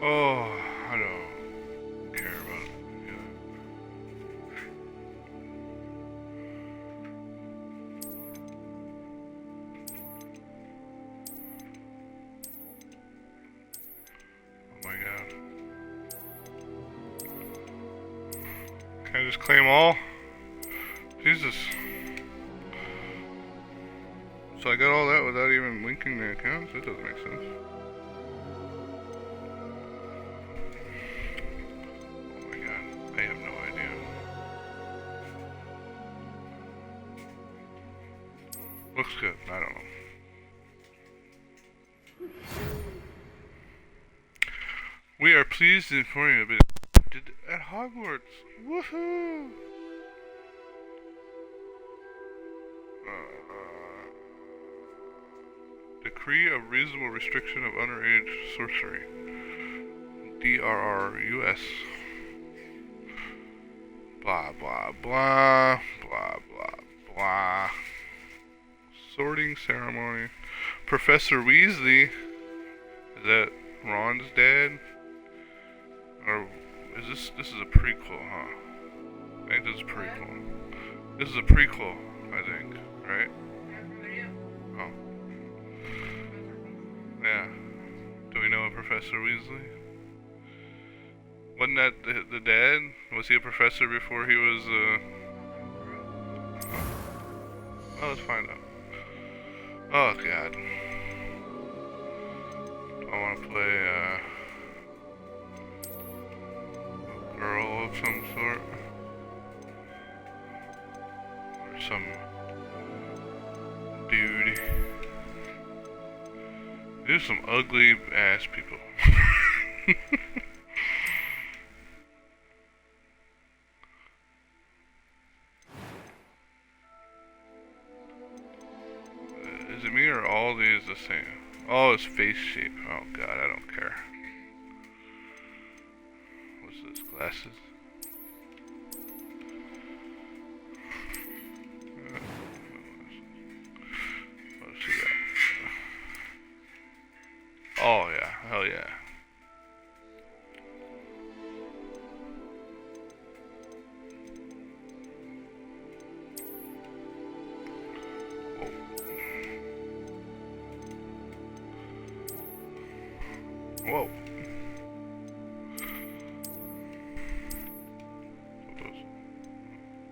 Oh, I don't care about it. Yeah. Oh my god. Can I just claim all? Jesus. So I got all that without even linking the accounts? That doesn't make sense. Oh my god, I have no idea. Looks good, I don't know. We are pleased to inform you a bit at Hogwarts. Woohoo! Decree of reasonable restriction of underage sorcery. DRRUS. Blah blah blah blah blah blah. Sorting ceremony. Professor Weasley. Is that Ron's dad? Or is this is a prequel, huh? I think this is a prequel. This is a prequel, I think, right? Oh. Yeah. Do we know a Professor Weasley? Wasn't that the dad? Was he a professor before he was, Oh, let's find out. Oh, God. I want to play, a girl of some sort. Or some dude. There's some ugly ass people. Is it me or all these the same? Oh, it's face shape. Oh god, I don't care. What's this? Glasses? Let's see that. Oh yeah, hell yeah. Whoa.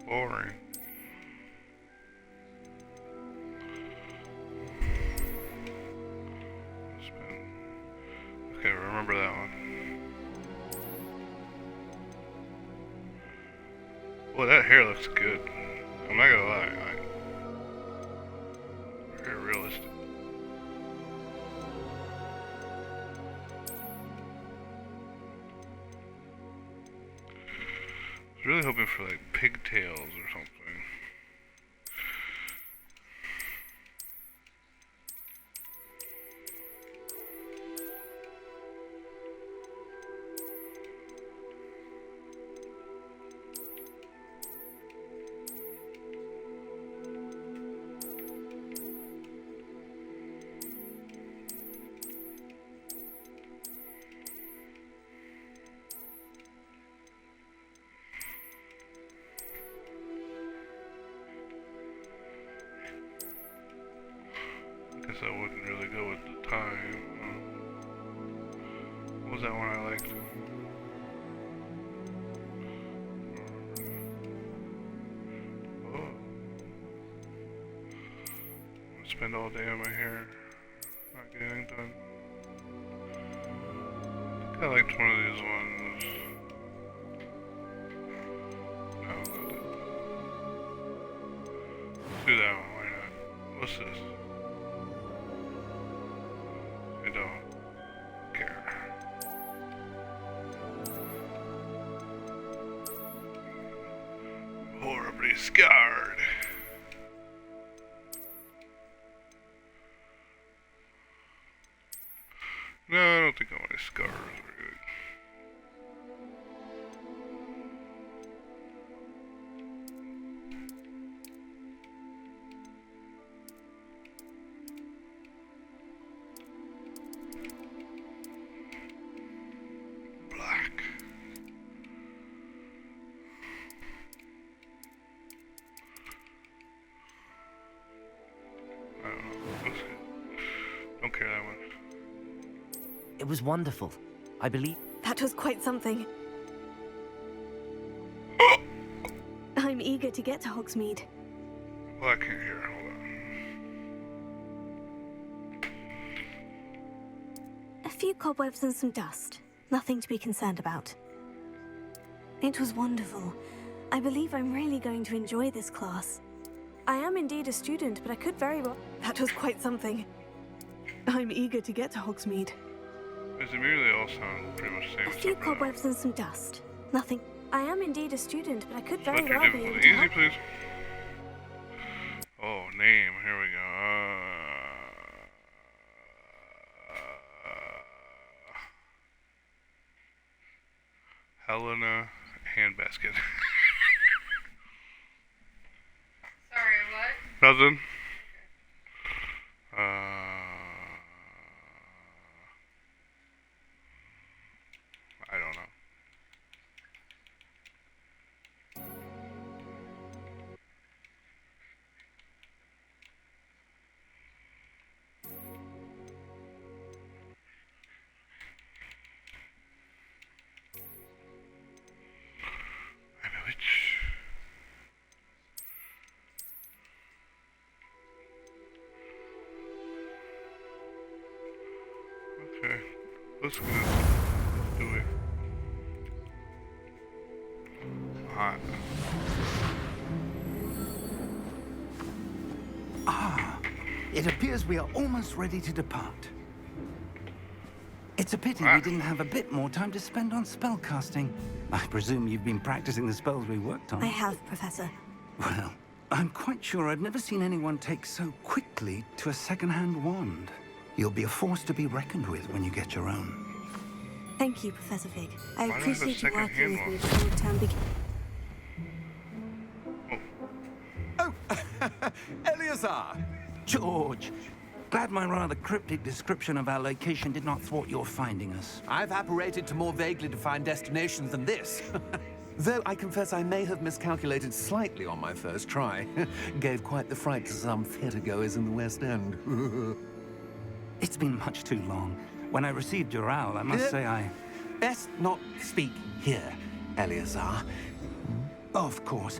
Boring. Okay, remember that one. Well, that hair looks good. I'm not gonna lie. Very realistic. I was really hoping for like pigtails or something. Guess I wouldn't really go with the time. What was that one I liked? Oh. I spend all day on my hair, not getting anything done. I think I liked one of these ones. No, not that. Let's do that one, why not? What's this? I don't care. Horribly scarred. No, I don't think I want any scars. Really. don't care that much. It was wonderful. I believe... That was quite something. I'm eager to get to Hogsmeade. Well, I can't hear. Hold on. A few cobwebs and some dust. Nothing to be concerned about. It was wonderful. I believe I'm really going to enjoy this class. I am indeed a student, but I could very well... That was quite something. I'm eager to get to Hogsmeade. As a mirror, they all sound pretty much the same. A few cobwebs and some dust. Nothing. I am indeed a student, but I could very Select your well be able to difficulty. Easy, help. please. Oh, name. Here we go. Helena Handbasket. Sorry, what? Nothing. I don't know. I'm a witch. Okay, let's go. Let's do it. Hot. It appears we are almost ready to depart. It's a pity we didn't have a bit more time to spend on spellcasting. I presume you've been practicing the spells we worked on. I have, Professor. Well, I'm quite sure I've never seen anyone take so quickly to a second-hand wand. You'll be a force to be reckoned with when you get your own. Thank you, Professor Fig. I Why do I have a appreciate you working with me second-hand before the term begins. Oh, Eleazar! George, glad my rather cryptic description of our location did not thwart your finding us. I've apparated to more vaguely defined destinations than this. Though I confess I may have miscalculated slightly on my first try. Gave quite the fright to some theatergoers in the West End. It's been much too long. When I received your owl, I must say I... Best not speak here, Eleazar. Of course.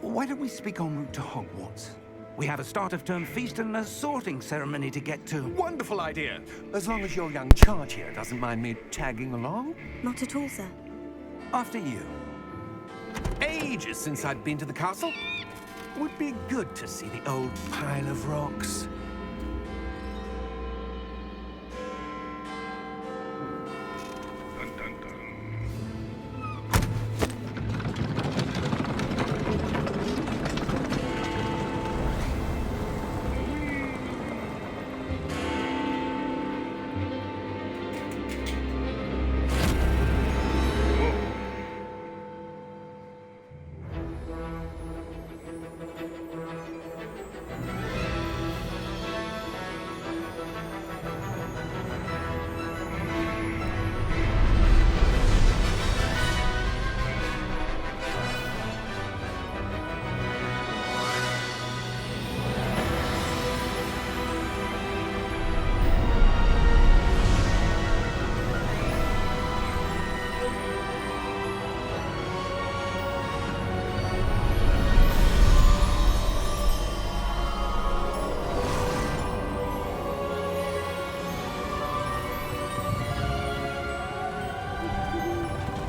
Why don't we speak en route to Hogwarts? We have a start-of-term feast and a sorting ceremony to get to. Wonderful idea. As long as your young charge here doesn't mind me tagging along. Not at all, sir. After you. Ages since I'd been to the castle. Would be good to see the old pile of rocks. Dun, dun, dun.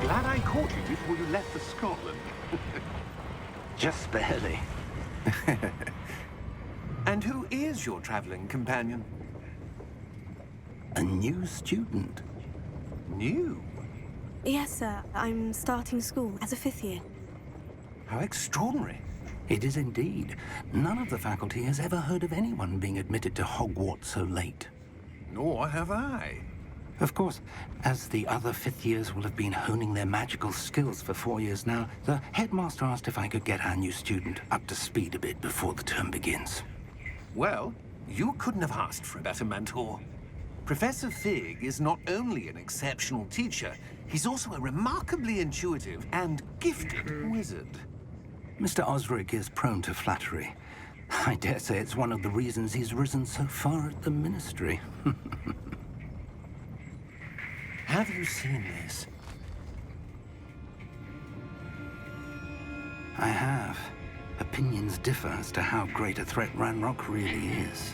Glad I caught you before you left for Scotland. Just barely. And who is your traveling companion? A new student. New? Yes, sir. I'm starting school as a 5th year. How extraordinary. It is indeed. None of the faculty has ever heard of anyone being admitted to Hogwarts so late. Nor have I. Of course, as the other 5th years will have been honing their magical skills for 4 years now, the headmaster asked if I could get our new student up to speed a bit before the term begins. Well, you couldn't have asked for a better mentor. Professor Fig is not only an exceptional teacher, he's also a remarkably intuitive and gifted wizard. Mr. Osric is prone to flattery, I dare say it's one of the reasons he's risen so far at the Ministry. Have you seen this? I have. Opinions differ as to how great a threat Ranrock really is.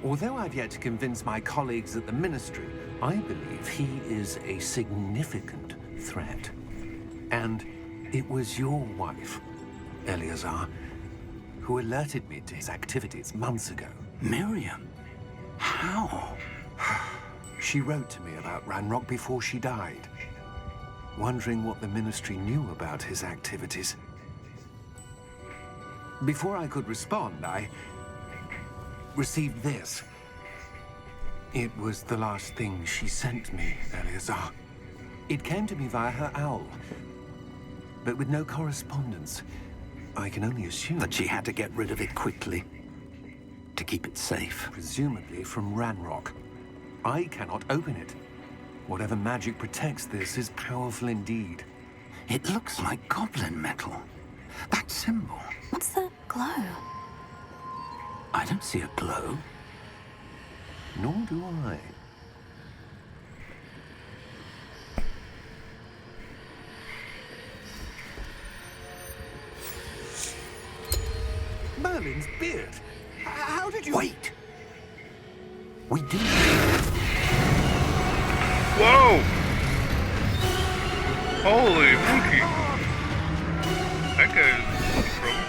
Although I've yet to convince my colleagues at the Ministry, I believe he is a significant threat. And it was your wife, Eleazar, who alerted me to his activities months ago. Miriam? How? She wrote to me about Ranrock before she died, wondering what the Ministry knew about his activities. Before I could respond, I received this. It was the last thing she sent me, Eleazar. It came to me via her owl, but with no correspondence. I can only assume That she had to get rid of it quickly, to keep it safe. presumably from Ranrock. I cannot open it. Whatever magic protects this is powerful indeed. It looks like goblin metal. That symbol. What's that glow? I don't see a glow. Nor do I. Merlin's beard. How did you... Wait! We do. Whoa! Holy monkey! That guy's in trouble.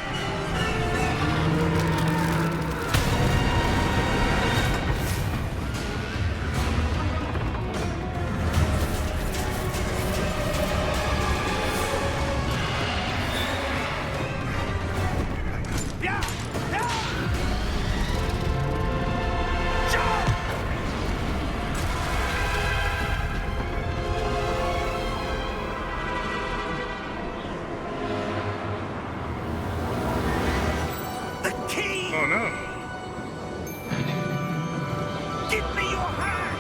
The key! Oh no. Give me your hand!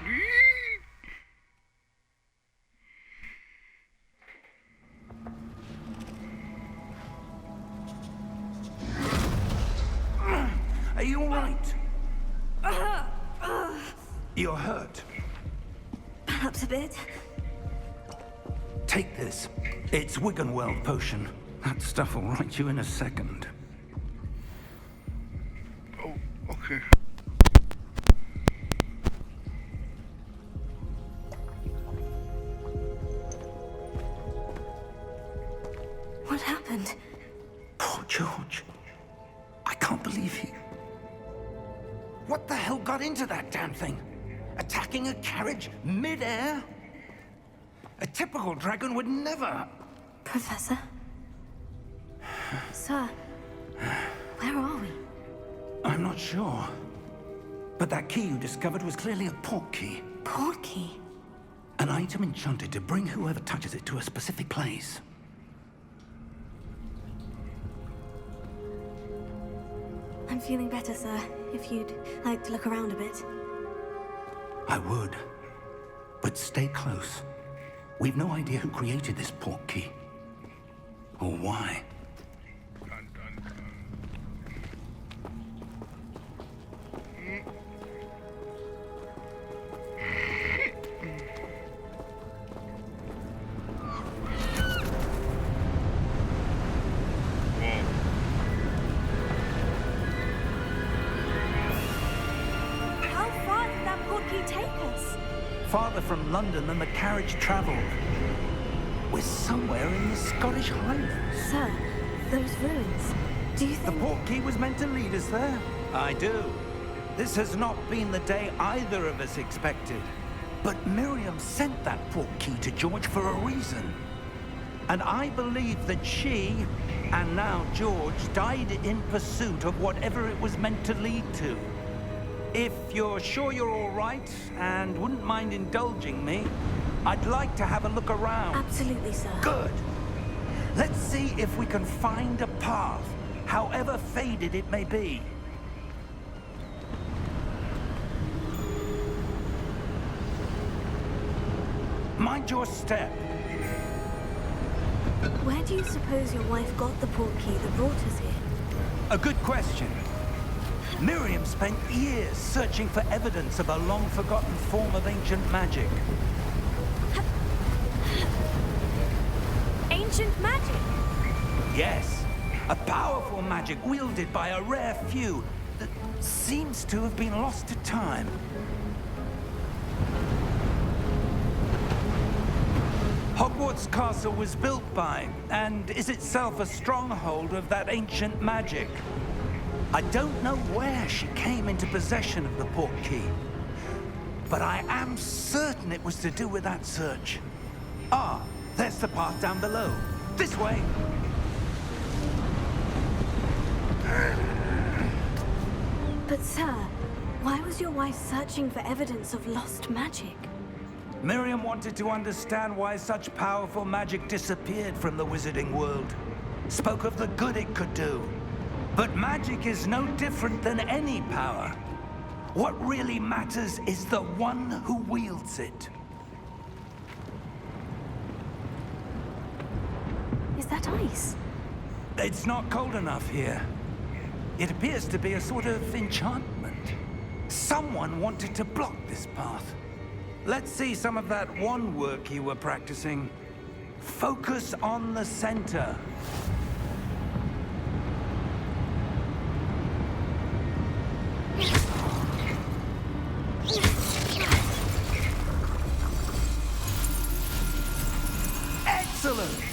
Whee! Are you all right? You're hurt. Perhaps a bit. Take this. It's Wiggenweld potion. That stuff will right you in a second. Oh, okay. What happened? Poor George. I can't believe he... What the hell got into that damn thing? Attacking a carriage mid-air? A typical dragon would never... Professor? Sir, where are we? I'm not sure. But that key you discovered was clearly a port key. Port key? An item enchanted to bring whoever touches it to a specific place. I'm feeling better, sir. If you'd like to look around a bit. I would. But stay close. We've no idea who created this port key. Or why. Dun, dun, dun. Whoa. How far did that port key take us? Farther from London than the carriage traveled. We're somewhere in the Scottish Highlands. Sir, those ruins. Do you The think... port key was meant to lead us there. I do. This has not been the day either of us expected. But Miriam sent that port key to George for a reason. And I believe that she, and now George, died in pursuit of whatever it was meant to lead to. If you're sure you're all right, and wouldn't mind indulging me, I'd like to have a look around. Absolutely, sir. Good. Let's see if we can find a path, however faded it may be. Mind your step. Where do you suppose your wife got the portkey that brought us here? A good question. Miriam spent years searching for evidence of a long-forgotten form of ancient magic. Ancient magic? Yes, a powerful magic wielded by a rare few that seems to have been lost to time. Hogwarts Castle was built by, and is itself a stronghold of that ancient magic. I don't know where she came into possession of the portkey, but I am certain it was to do with that search. Ah, there's the path down below. This way. But sir, why was your wife searching for evidence of lost magic? Miriam wanted to understand why such powerful magic disappeared from the wizarding world. Spoke of the good it could do. But magic is no different than any power. What really matters is the one who wields it. Is that ice? It's not cold enough here. It appears to be a sort of enchantment. Someone wanted to block this path. Let's see some of that wand work you were practicing. Focus on the center. Excellent!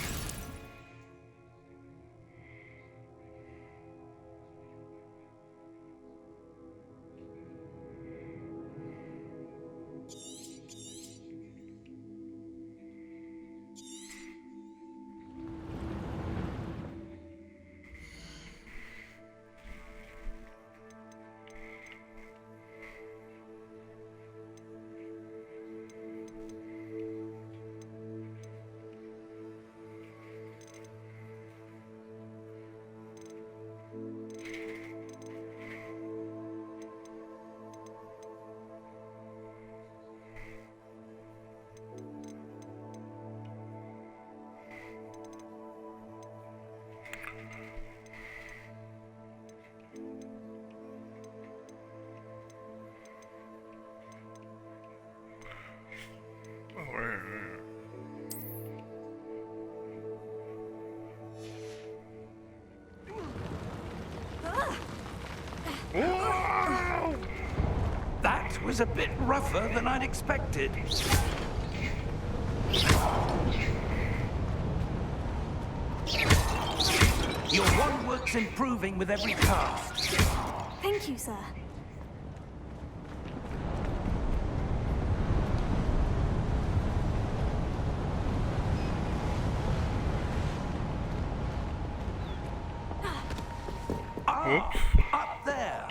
Oh, right. Whoa! That was a bit rougher than I'd expected. Your wand work's improving with every cast. Thank you, sir. Whoops. Up there.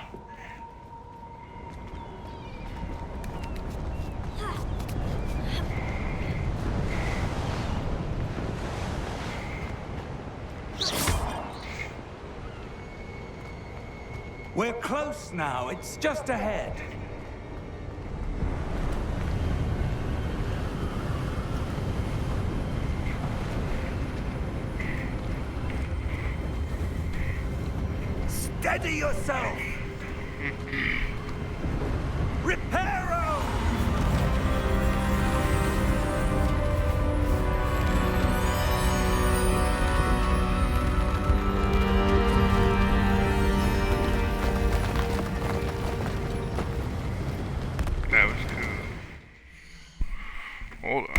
We're close now. It's just ahead. Steady yourself! Reparo! That was cool. Hold on.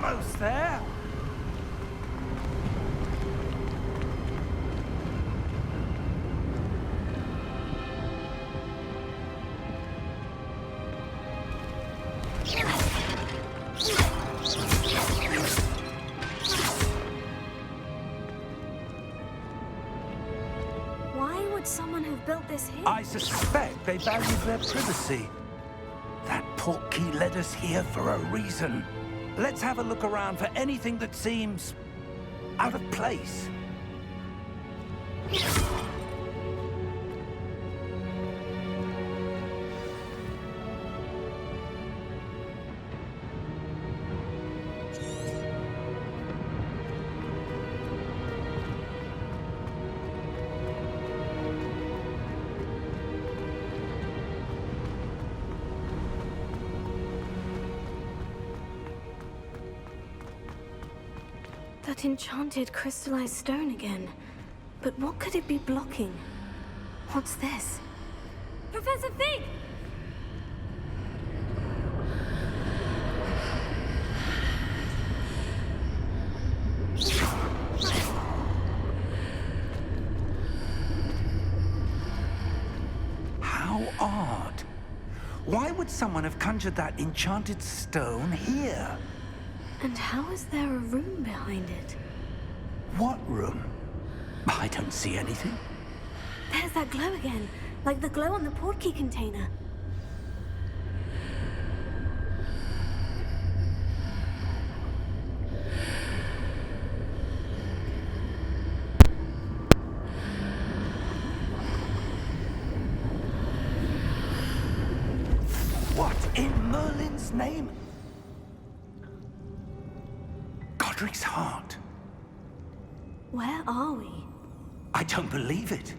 almost there. Why would someone have built this here? I suspect they valued their privacy. That portkey led us here for a reason. Let's have a look around for anything that seems out of place. That enchanted crystallized stone again. But what could it be blocking? What's this? Professor Fig! How odd. Why would someone have conjured that enchanted stone here? And how is there a room behind it? What room? I don't see anything. There's that glow again, like the glow on the portkey container. What in Merlin's name? Godric's heart. Where are we? I don't believe it.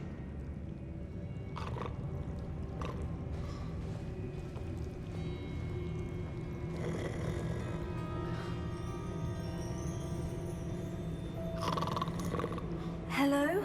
Hello?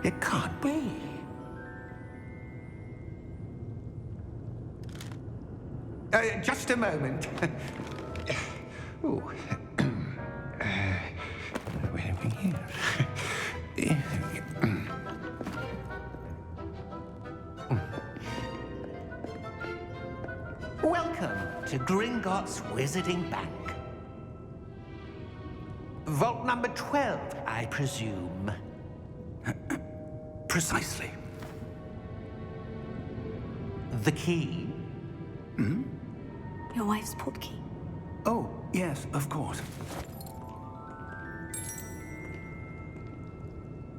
It can't be. Just a moment. Ooh. Where are we here? Welcome to Gringotts Wizarding Bank. Vault number 12, I presume. Precisely. The key? Your wife's portkey. Oh, yes, of course.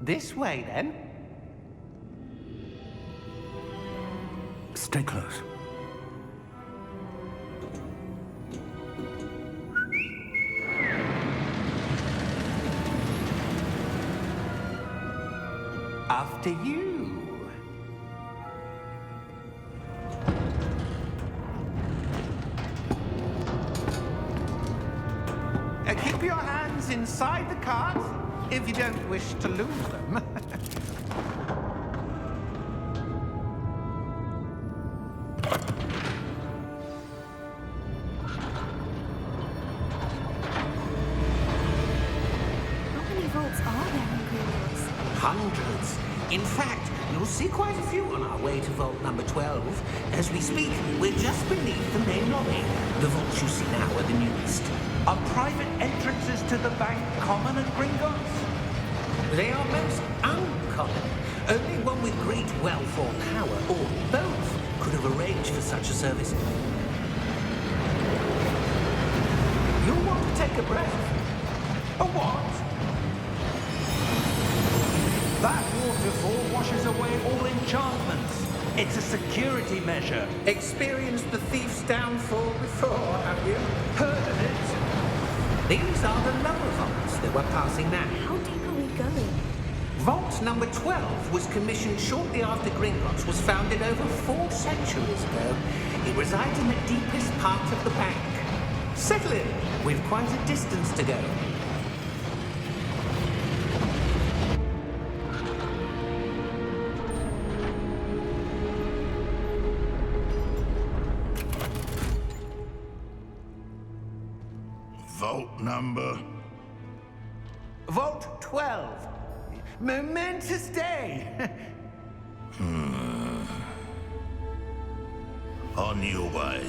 This way, then. Stay close. After you. Keep your hands inside the cart if you don't wish to lose them. How many vaults are there in Gringotts? Hundreds. In fact, you'll see quite a few on our way to vault number 12. As we speak, we're just beneath the main lobby. The vaults you see now are the newest. Are private entrances to the bank common at Gringotts? They are most uncommon. Only one with great wealth or power, or both, could have arranged for such a service. You'll want to take a breath. A what? That waterfall washes away all enchantments. It's a security measure. Experienced the thief's downfall before, have you? Heard of it? These are the lower vaults that we're passing now. How deep are we going? Vault number 12 was commissioned shortly after Gringotts was founded over 4 centuries ago. It resides in the deepest part of the bank. Settle in. We've quite a distance to go. Vault number? Vault 12. Momentous day. On your way.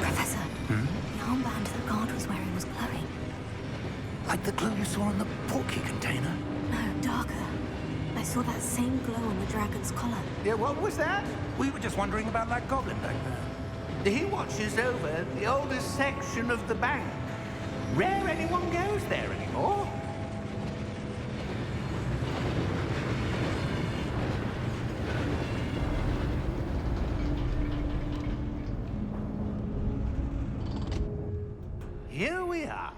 Professor, the armband the guard was wearing was glowing. Like the glow you saw on the portkey container? No, darker. I saw that same glow on the dragon's collar. Yeah, what was that? We were just wondering about that goblin back there. He watches over the oldest section of the bank. Rare anyone goes there anymore. Here we are.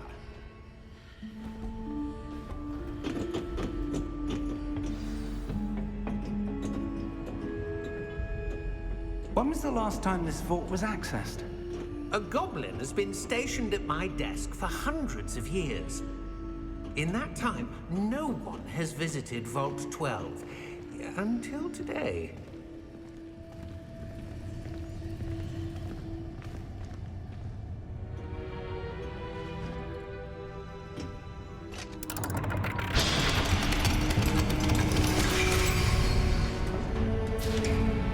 When was the last time this vault was accessed? A goblin has been stationed at my desk for hundreds of years. In that time, no one has visited Vault 12. Until today.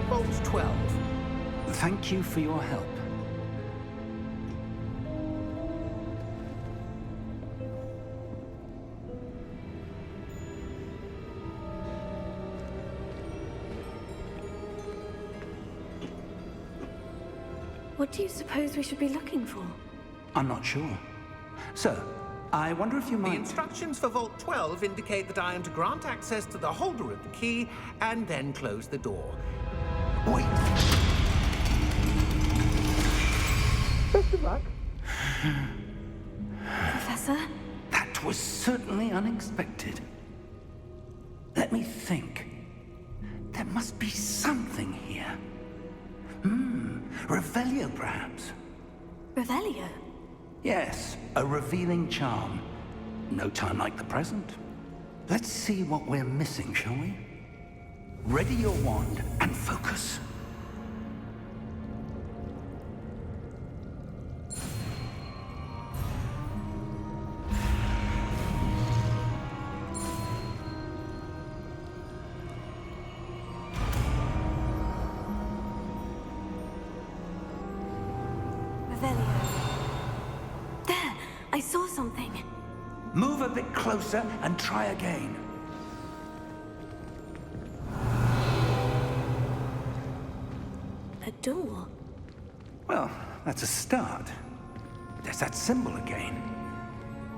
Vault 12. Thank you for your help. What do you suppose we should be looking for? I'm not sure. Sir, I wonder if you The might... instructions for Vault 12 indicate that I am to grant access to the holder of the key and then close the door. Wait! Best of luck. Professor? That was certainly unexpected. Let me think. There must be something here. Revelio, perhaps? Revelio? Yes, a revealing charm. No time like the present. Let's see what we're missing, shall we? Ready your wand and focus. Revelio. There! I saw something. Move a bit closer and try again. A door. Well, that's a start. There's that symbol again.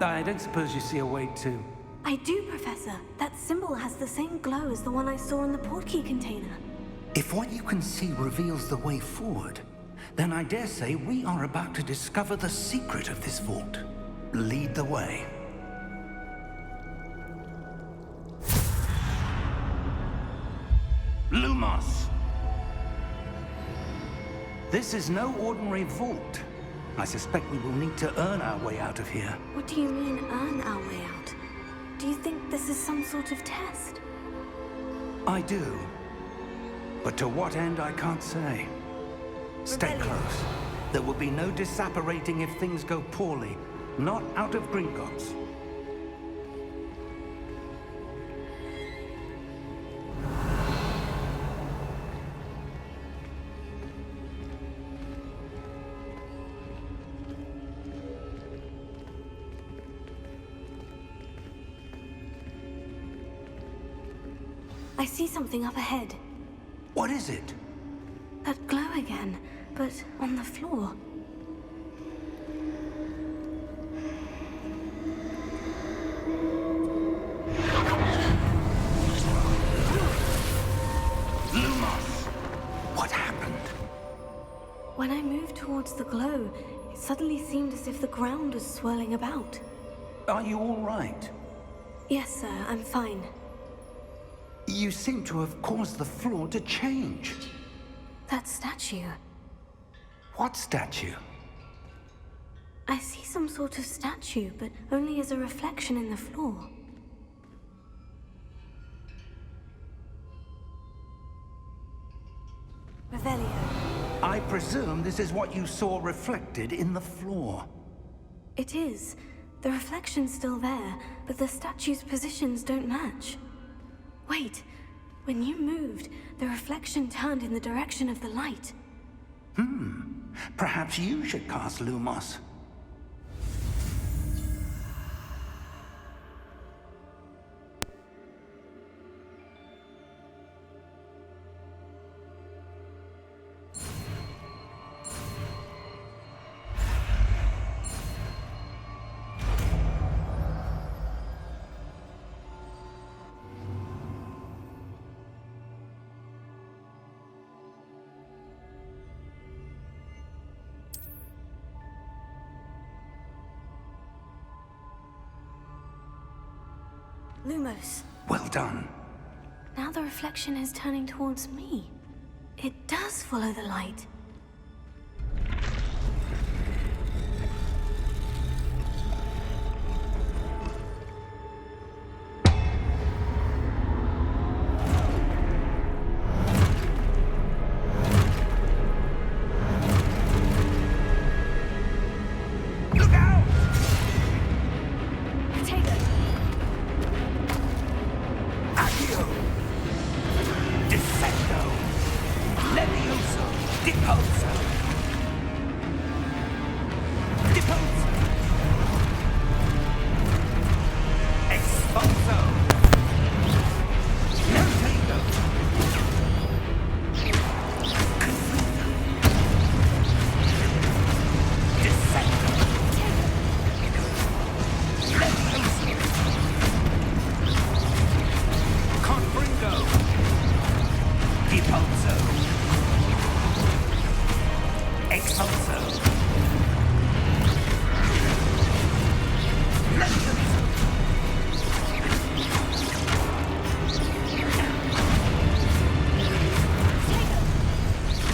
I don't suppose you see a way to... I do, Professor. That symbol has the same glow as the one I saw in the portkey container. If what you can see reveals the way forward, then I dare say we are about to discover the secret of this vault. Lead the way. Lumos! This is no ordinary vault. I suspect we will need to earn our way out of here. What do you mean, earn our way out? Do you think this is some sort of test? I do. But to what end, I can't say. Stay Rebellion. close. There will be no disapparating if things go poorly. Not out of Gringotts. I see something up ahead. What is it? That glow again, but on the floor. towards the glow, it suddenly seemed as if the ground was swirling about. Are you all right? Yes, sir, I'm fine. You seem to have caused the floor to change. That statue. What statue? I see some sort of statue, but only as a reflection in the floor. Revelio. I presume this is what you saw reflected in the floor. It is. The reflection's still there, but the statue's positions don't match. Wait. When you moved, the reflection turned in the direction of the light. Perhaps you should cast Lumos. Lumos. Well done. Now the reflection is turning towards me. It does follow the light. Look out! Potato. Accio! Defecto! Levioso! Deposo! Deposo! Exposo! Notego! Confringo! Defecto! Levioso! Confringo! Deposo! Expulso! Levioso!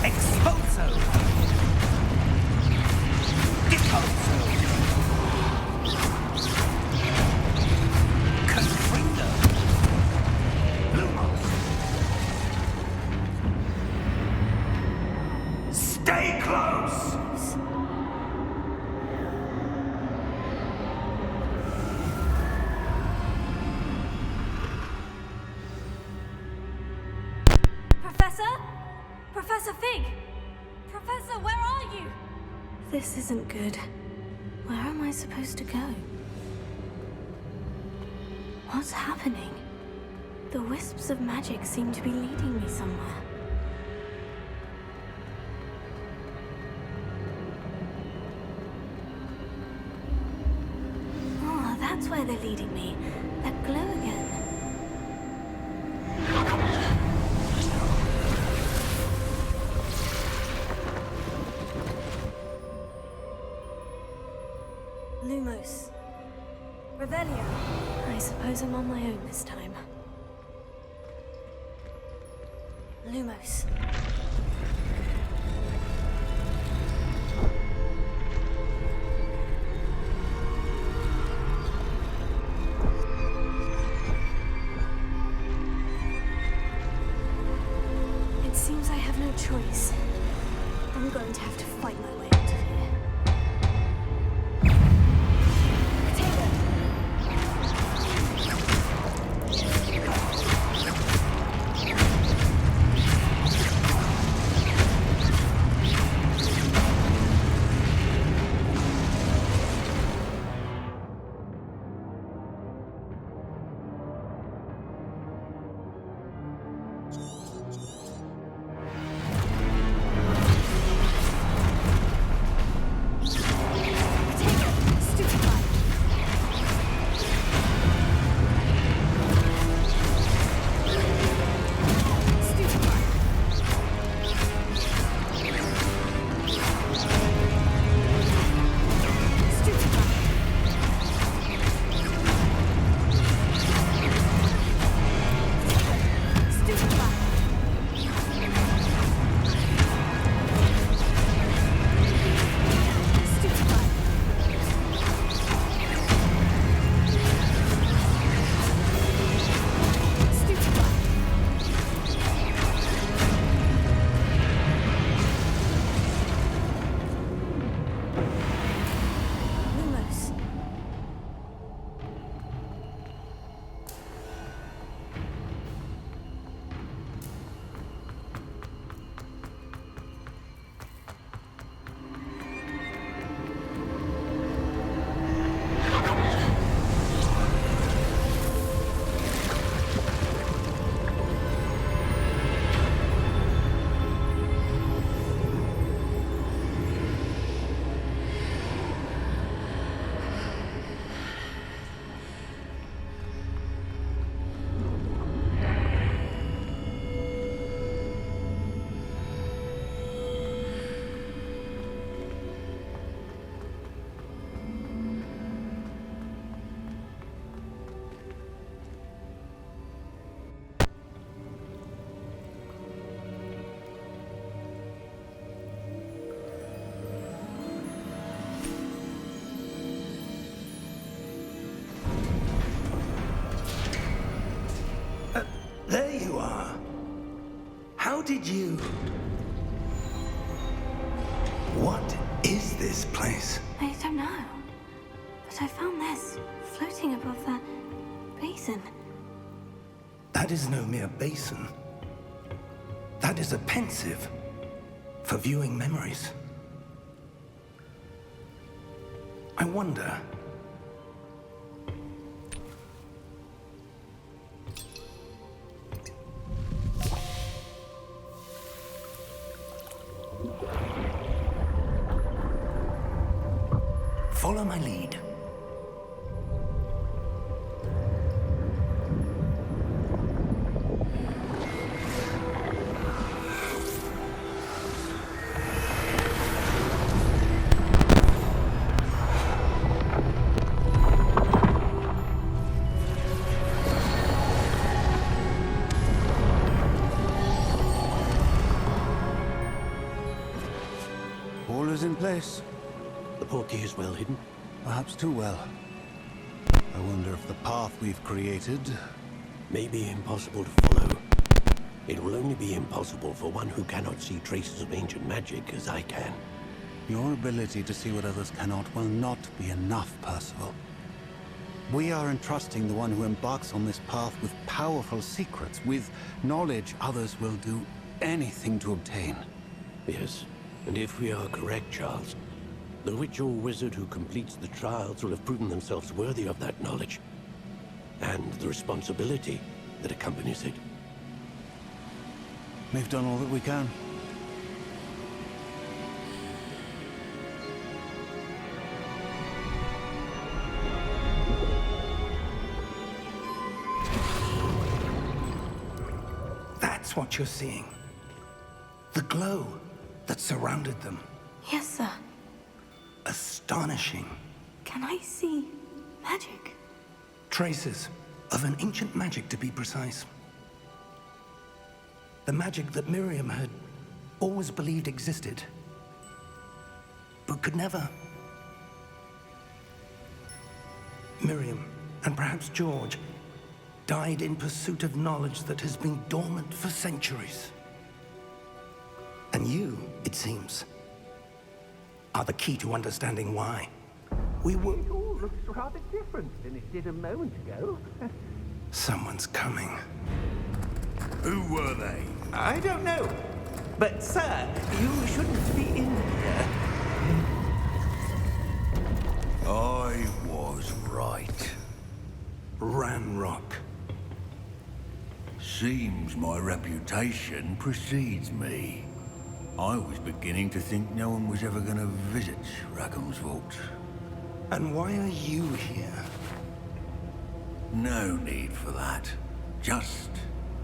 Expulso! Deposo! Confringo! Lumos! Stay close! Professor? Professor Fig! Professor, where are you? This isn't good. Where am I supposed to go? What's happening? The wisps of magic seem to be leading me somewhere. Oh, that's where they're leading me. That glow again. Lumos. Revelio. I suppose I'm on my own this time. Lumos. It seems I have no choice. I'm going to have to fight my way out of here. Potato. There you are. How did you... What is this place? I don't know. But I found this floating above that basin. That is no mere basin. That is a pensive for viewing memories. I wonder... Follow my lead. All is in place. The portkey is well hidden. Perhaps too well. I wonder if the path we've created... May be impossible to follow. It will only be impossible for one who cannot see traces of ancient magic as I can. Your ability to see what others cannot will not be enough, Percival. We are entrusting the one who embarks on this path with powerful secrets, with knowledge others will do anything to obtain. Yes, and if we are correct, Charles, the witch or wizard who completes the trials will have proven themselves worthy of that knowledge, and the responsibility that accompanies it. We've done all that we can. That's what you're seeing. The glow that surrounded them. Yes, sir. Astonishing. Can I see magic? Traces of an ancient magic, to be precise. The magic that Miriam had always believed existed, but could never. Miriam, and perhaps George, died in pursuit of knowledge that has been dormant for centuries. And you, it seems, are the key to understanding why. We will... It all looks rather different than it did a moment ago. Someone's coming. Who were they? I don't know. But, sir, you shouldn't be in here. I was right. Ranrock. Seems my reputation precedes me. I was beginning to think no one was ever going to visit Rackham's vault. And why are you here? No need for that. Just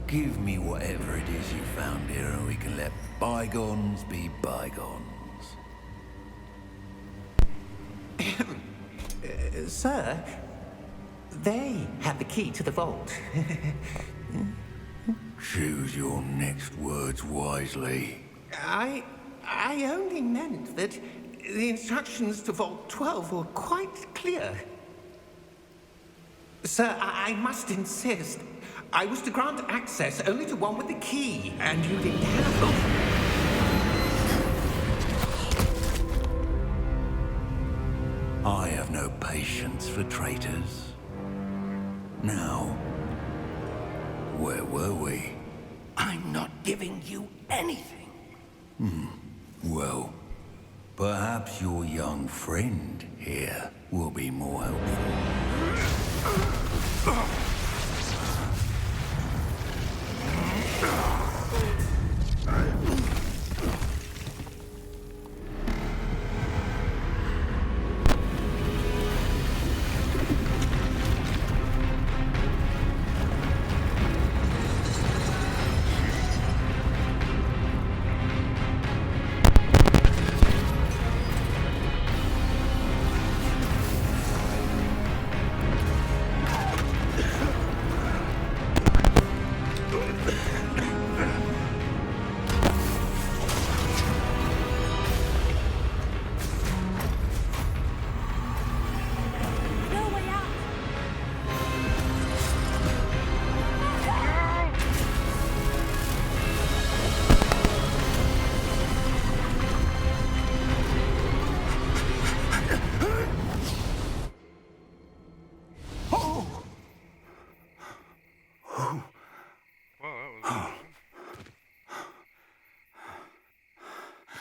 give me whatever it is you found here and we can let bygones be bygones. Sir, they have the key to the vault. Choose your next words wisely. I only meant that the instructions to Vault 12 were quite clear. Sir, I must insist. I was to grant access only to one with the key, and you didn't have them. I have no patience for traitors. Now, where were we? I'm not giving you anything. Well, perhaps your young friend here will be more helpful.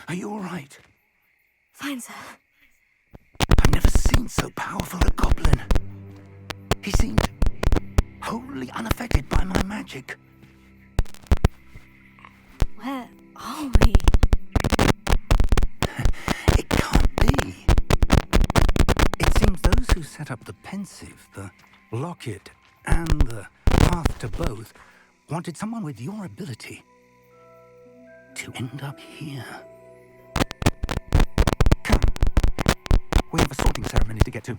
Are you all right? Fine, sir. I've never seen so powerful a goblin. He seemed wholly unaffected by my magic. Where are we? It can't be. It seems those who set up the pensive, the locket, and the path to both wanted someone with your ability to end up here. Come. We have a sorting ceremony to get to.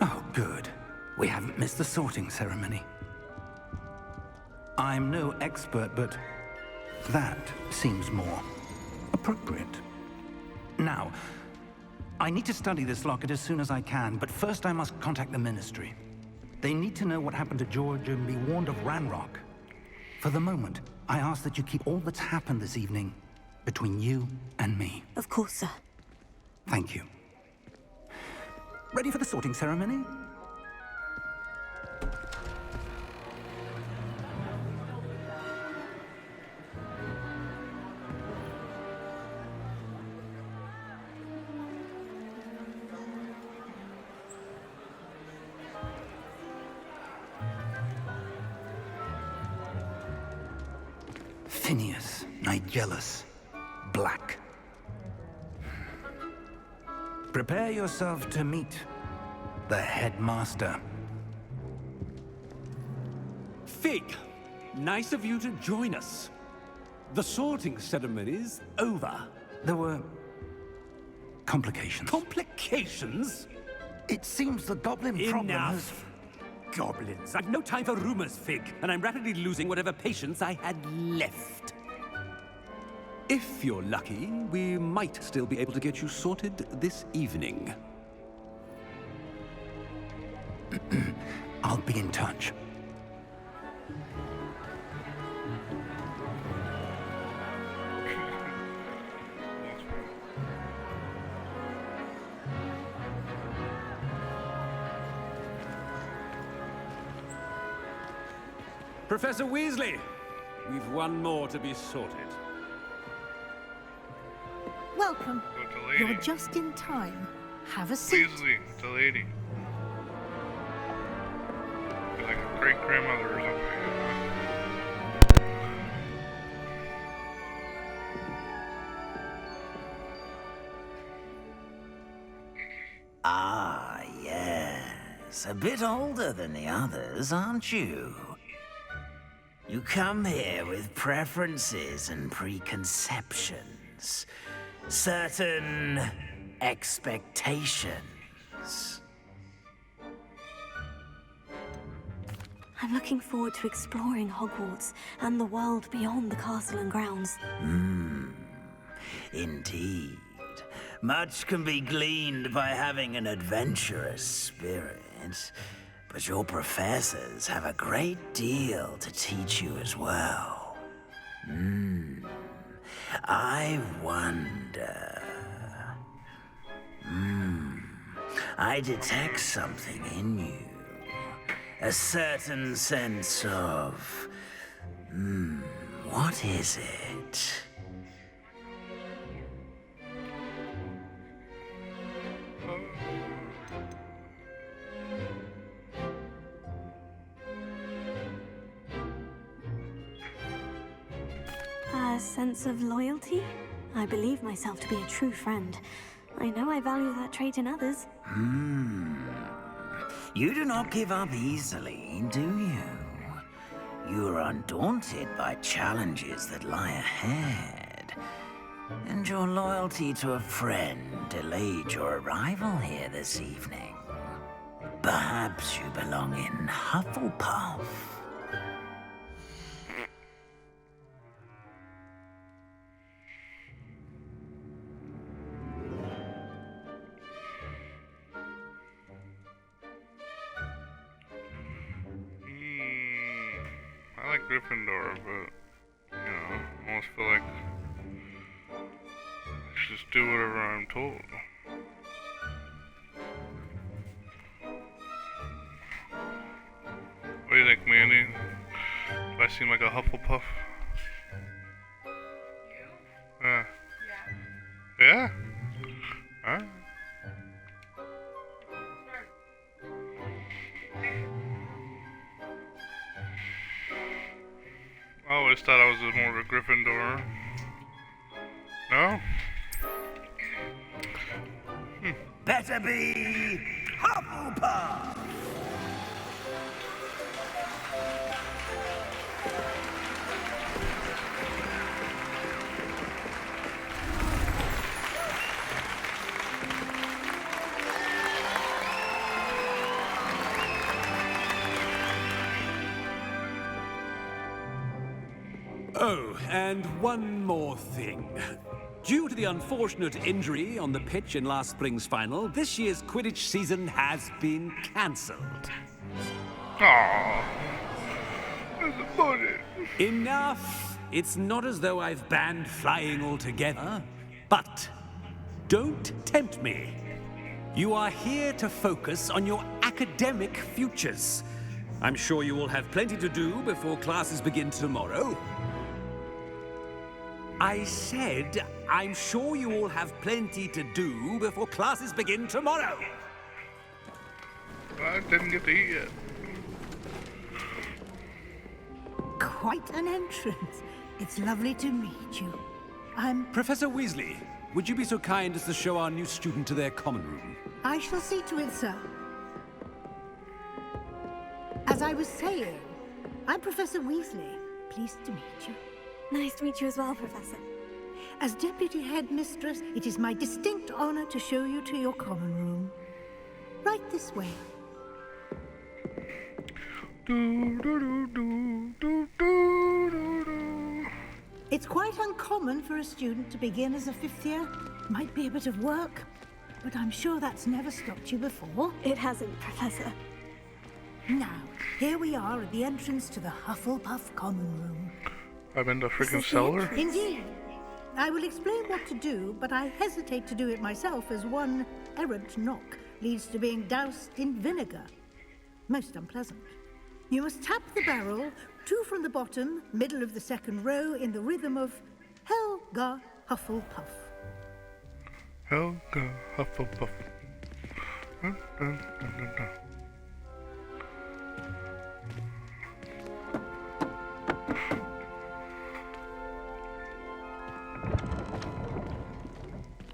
Oh, good. We haven't missed the sorting ceremony. I'm no expert, but that seems more appropriate. Now, I need to study this locket as soon as I can, but first I must contact the Ministry. They need to know what happened to George and be warned of Ranrock. For the moment, I ask that you keep all that's happened this evening between you and me. Of course, sir. Thank you. Ready for the sorting ceremony? Phineas, Nigellus, Black. Prepare yourself to meet the headmaster. Fig, nice of you to join us. The sorting ceremony's over. There were complications. Complications? It seems the goblin problem has... Enough. Goblins. I've no time for rumors, Fig, and I'm rapidly losing whatever patience I had left. If you're lucky, we might still be able to get you sorted this evening. I'll be in touch. Professor Weasley, we've one more to be sorted. Welcome. Go to lady. You're just in time. Have a seat. Weasley, the lady. She's like a great grandmother or something. Ah, yes. A bit older than the others, aren't you? You come here with preferences and preconceptions. Certain expectations. I'm looking forward to exploring Hogwarts and the world beyond the castle and grounds. Indeed. Much can be gleaned by having an adventurous spirit, but your professors have a great deal to teach you as well. I wonder... I detect something in you. A certain sense of... what is it? A sense of loyalty? I believe myself to be a true friend. I know I value that trait in others. You do not give up easily, do you? You are undaunted by challenges that lie ahead. And your loyalty to a friend delayed your arrival here this evening. Perhaps you belong in Hufflepuff. I like Gryffindor, but, you know, I almost feel like I should just do whatever I'm told. What do you think, Mandy? Do I seem like a Hufflepuff? Yeah. Yeah? Huh? I always thought I was more of a Gryffindor. No? Better be Hufflepuff! Oh, and one more thing. Due to the unfortunate injury on the pitch in last spring's final, this year's Quidditch season has been cancelled. Aww. Disappointed. Enough! It's not as though I've banned flying altogether. But don't tempt me. You are here to focus on your academic futures. I'm sure you will have plenty to do before classes begin tomorrow. I said, I'm sure you all have plenty to do before classes begin tomorrow. I didn't get to eat yet. Quite an entrance. It's lovely to meet you. I'm... Professor Weasley, would you be so kind as to show our new student to their common room? I shall see to it, sir. As I was saying, I'm Professor Weasley. Pleased to meet you. Nice to meet you as well, Professor. As Deputy Headmistress, it is my distinct honor to show you to your common room. Right this way. It's quite uncommon for a student to begin as a fifth year. Might be a bit of work, but I'm sure that's never stopped you before. It hasn't, Professor. Now, here we are at the entrance to the Hufflepuff common room. I'm in the freaking cellar? Indeed. I will explain what to do, but I hesitate to do it myself as one errant knock leads to being doused in vinegar. Most unpleasant. You must tap the barrel, 2 from the bottom, middle of the second row, in the rhythm of Helga Hufflepuff. Helga Hufflepuff. Dun, dun, dun, dun, dun.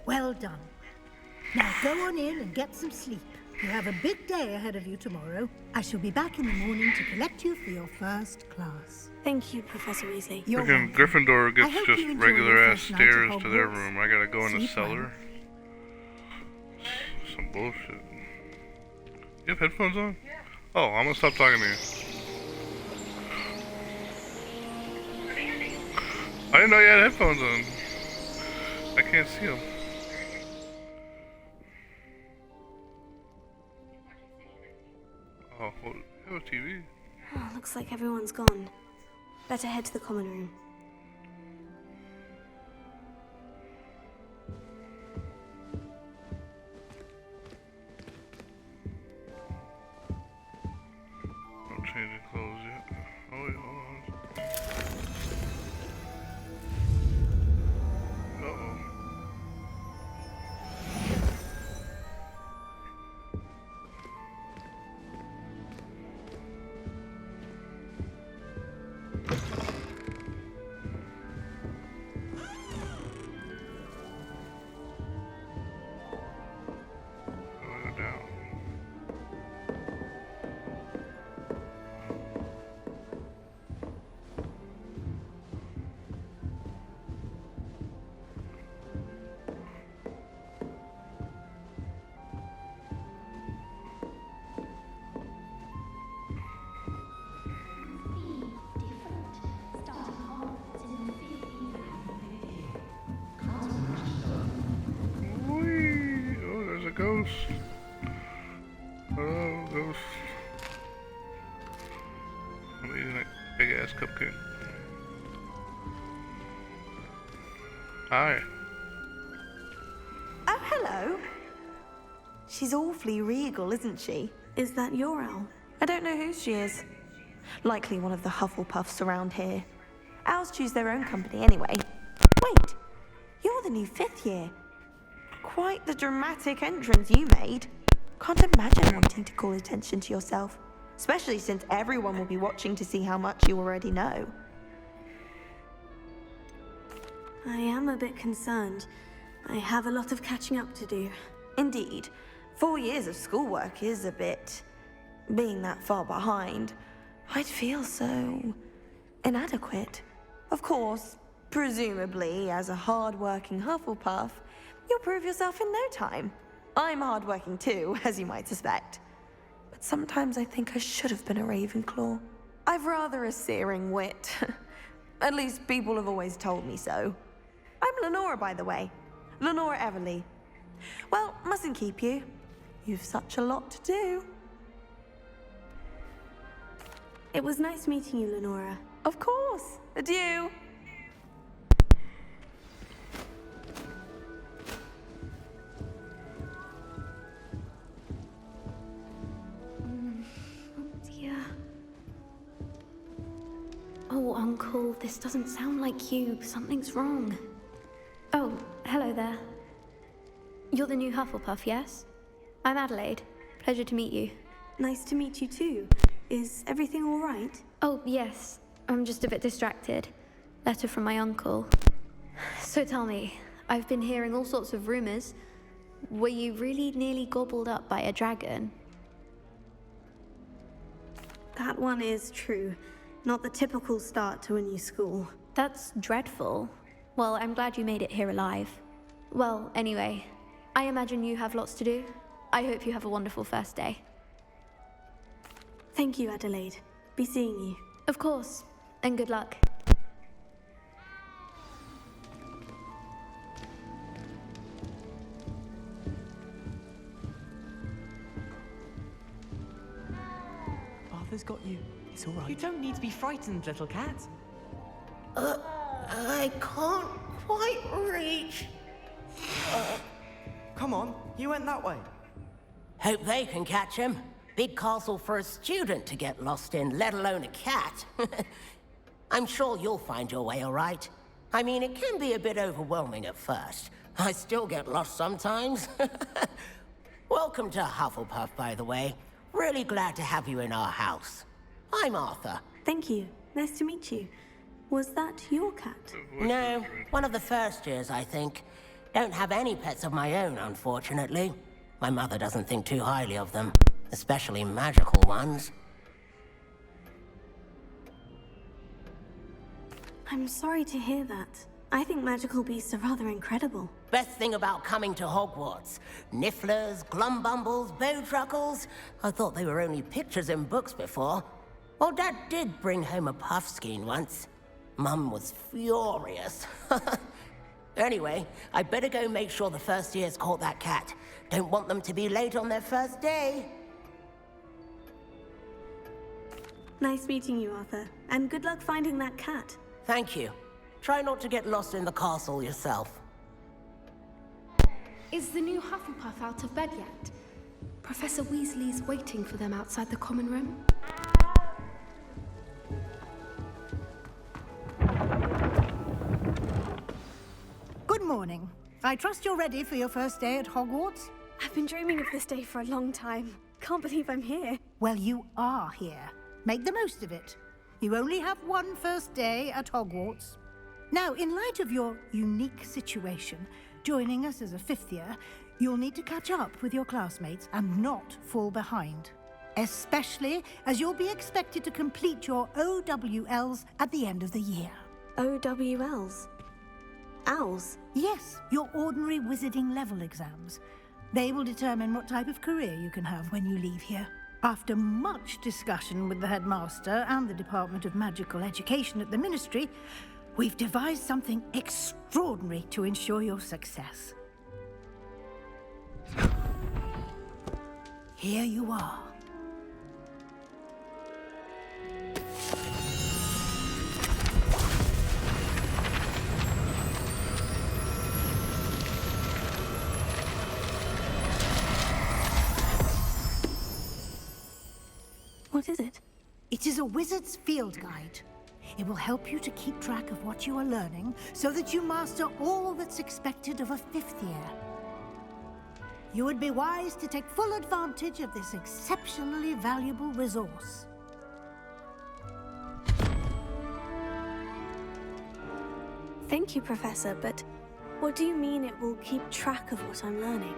Well done. Now go on in and get some sleep. You have a big day ahead of you tomorrow. I shall be back in the morning to collect you for your first class. Thank you, Professor Weasley. You're Freaking welcome. Gryffindor I gets hope just you enjoy regular your ass first night at stairs to their Hogwarts. room. I gotta go in the Sleep well. cellar. Some bullshit. You have headphones on? Yeah. Oh, I'm gonna stop talking to you. I didn't know you had headphones on. I can't see them. Oh, well, I have a TV. Oh, looks like everyone's gone. Better head to the common room. I'm changing clothes yet. Oh wait, hold on. Uh-oh. Hello, ghost. I'm eating that big ass cupcake. Hi. Oh, hello. She's awfully regal, isn't she? Is that your owl? I don't know who she is. Likely one of the Hufflepuffs around here. Owls choose their own company anyway. Wait, you're the new 5th year. Quite the dramatic entrance you made. Can't imagine wanting to call attention to yourself, especially since everyone will be watching to see how much you already know. I am a bit concerned. I have a lot of catching up to do. Indeed. 4 years of schoolwork is a bit... being that far behind. I'd feel so... inadequate. Of course, presumably, as a hard-working Hufflepuff, you'll prove yourself in no time. I'm hard-working too, as you might suspect. But sometimes I think I should have been a Ravenclaw. I've rather a searing wit. At least people have always told me so. I'm Lenora, by the way. Lenora Everly. Well, mustn't keep you. You've such a lot to do. It was nice meeting you, Lenora. Of course. Adieu. Dear. Oh, Uncle, this doesn't sound like you. Something's wrong. Oh, hello there. You're the new Hufflepuff, yes? I'm Adelaide. Pleasure to meet you. Nice to meet you too. Is everything all right? Oh, yes. I'm just a bit distracted. Letter from my uncle. So tell me, I've been hearing all sorts of rumors. Were you really nearly gobbled up by a dragon? That one is true. Not the typical start to a new school. That's dreadful. Well, I'm glad you made it here alive. Well, anyway, I imagine you have lots to do. I hope you have a wonderful first day. Thank you, Adelaide. Be seeing you. Of course, and good luck. Arthur's got you. It's all right. You don't need to be frightened, little cat. I can't quite reach. Come on, you went that way. Hope they can catch him. Big castle for a student to get lost in, let alone a cat. I'm sure you'll find your way all right. I mean, it can be a bit overwhelming at first. I still get lost sometimes. Welcome to Hufflepuff, by the way. Really glad to have you in our house. I'm Arthur. Thank you. Nice to meet you. Was that your cat? No, one of the first years, I think. Don't have any pets of my own, unfortunately. My mother doesn't think too highly of them, especially magical ones. I'm sorry to hear that. I think magical beasts are rather incredible. Best thing about coming to Hogwarts. Nifflers, glumbumbles, bowtruckles. I thought they were only pictures in books before. Well, Dad did bring home a puffskein once. Mum was furious. Anyway, I better go make sure the first years caught that cat. Don't want them to be late on their first day. Nice meeting you, Arthur. And good luck finding that cat. Thank you. Try not to get lost in the castle yourself. Is the new Hufflepuff out of bed yet? Professor Weasley's waiting for them outside the common room. Good morning. I trust you're ready for your first day at Hogwarts? I've been dreaming of this day for a long time. Can't believe I'm here. Well, you are here. Make the most of it. You only have one first day at Hogwarts. Now, in light of your unique situation, joining us as a 5th year, you'll need to catch up with your classmates and not fall behind. Especially as you'll be expected to complete your OWLs at the end of the year. OWLs? Owls? Yes, your ordinary wizarding level exams. They will determine what type of career you can have when you leave here. After much discussion with the headmaster and the Department of Magical Education at the Ministry, we've devised something extraordinary to ensure your success. Here you are. What is it? It is a wizard's field guide. It will help you to keep track of what you are learning so that you master all that's expected of a 5th year. You would be wise to take full advantage of this exceptionally valuable resource. Thank you, Professor, but what do you mean it will keep track of what I'm learning?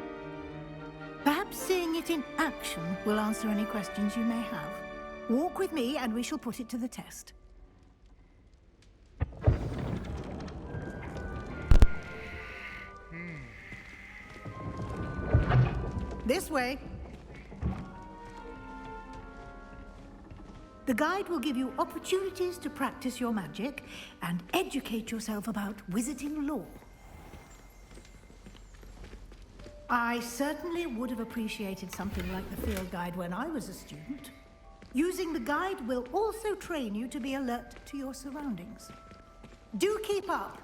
Perhaps seeing it in action will answer any questions you may have. Walk with me and we shall put it to the test. This way. The guide will give you opportunities to practice your magic and educate yourself about wizarding lore. I certainly would have appreciated something like the field guide when I was a student. Using the guide will also train you to be alert to your surroundings. Do keep up!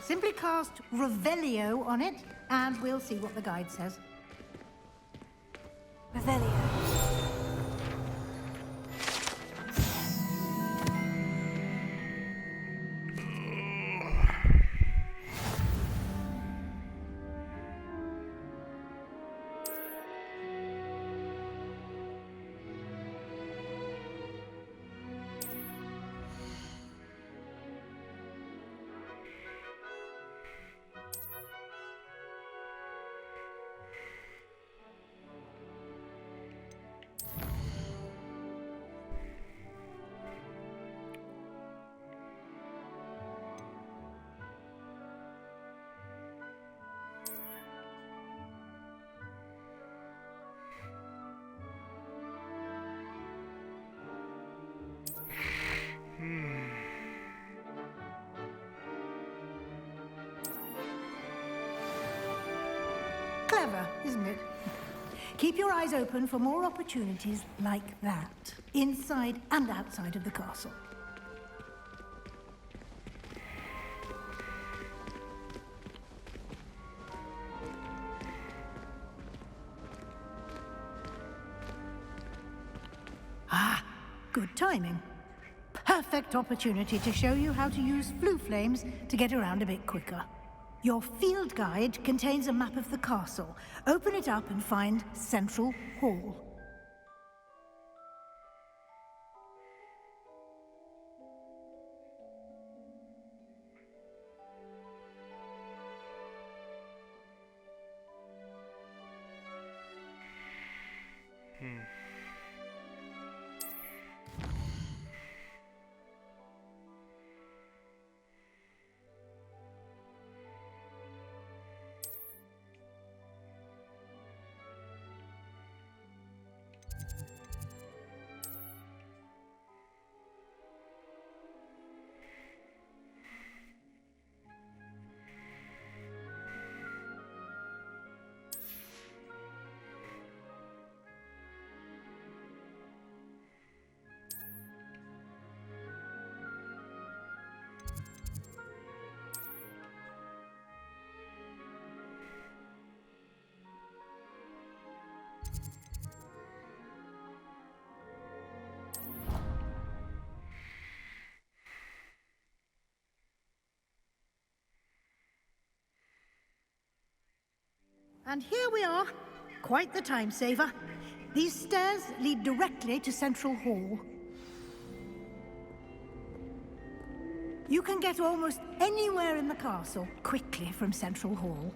Simply cast Revelio on it, and we'll see what the guide says. Revelio. Clever, isn't it? Keep your eyes open for more opportunities like that, inside and outside of the castle. Ah, good timing. Perfect opportunity to show you how to use flue flames to get around a bit quicker. Your field guide contains a map of the castle. Open it up and find Central Hall. And here we are. Quite the time saver. These stairs lead directly to Central Hall. You can get almost anywhere in the castle quickly from Central Hall.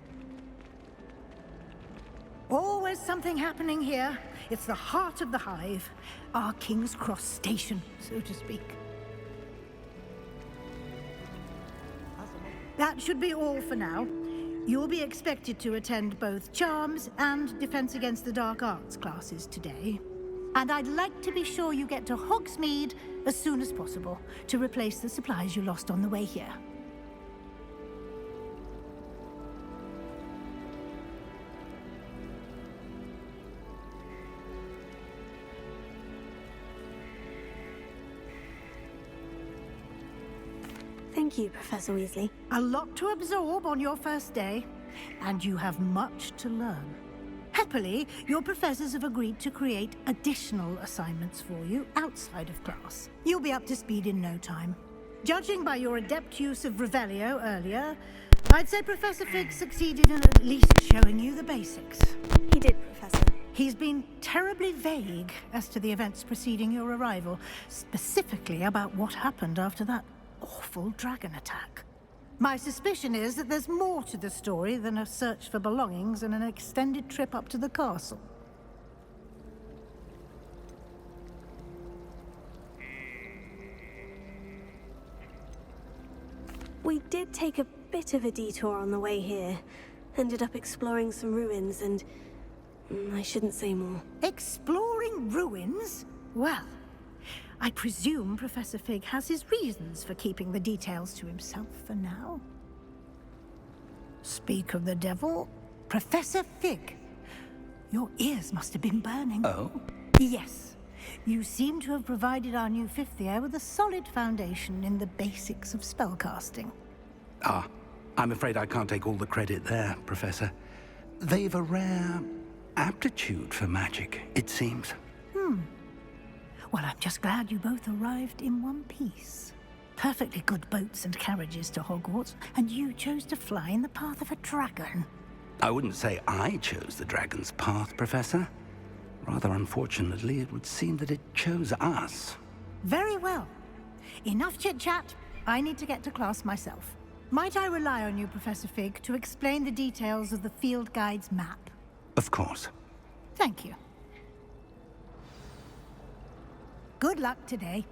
Always something happening here. It's the heart of the hive, our King's Cross station, so to speak. That should be all for now. You'll be expected to attend both Charms and Defense Against the Dark Arts classes today. And I'd like to be sure you get to Hogsmeade as soon as possible to replace the supplies you lost on the way here. Thank you, Professor Weasley. A lot to absorb on your first day, and you have much to learn. Happily, your professors have agreed to create additional assignments for you outside of class. You'll be up to speed in no time. Judging by your adept use of Revelio earlier, I'd say Professor Fig succeeded in at least showing you the basics. He did, Professor. He's been terribly vague as to the events preceding your arrival, specifically about what happened after that awful dragon attack. My suspicion is that there's more to the story than a search for belongings and an extended trip up to the castle. We did take a bit of a detour on the way here. Ended up exploring some ruins and... I shouldn't say more. Exploring ruins? Well, I presume Professor Fig has his reasons for keeping the details to himself for now. Speak of the devil, Professor Fig. Your ears must have been burning. Oh? Yes. You seem to have provided our new fifth year with a solid foundation in the basics of spellcasting. Ah, I'm afraid I can't take all the credit there, Professor. They've a rare aptitude for magic, it seems. Well, I'm just glad you both arrived in one piece. Perfectly good boats and carriages to Hogwarts, and you chose to fly in the path of a dragon. I wouldn't say I chose the dragon's path, Professor. Rather unfortunately, it would seem that it chose us. Very well. Enough chit-chat. I need to get to class myself. Might I rely on you, Professor Fig, to explain the details of the field guide's map? Of course. Thank you. Good luck today.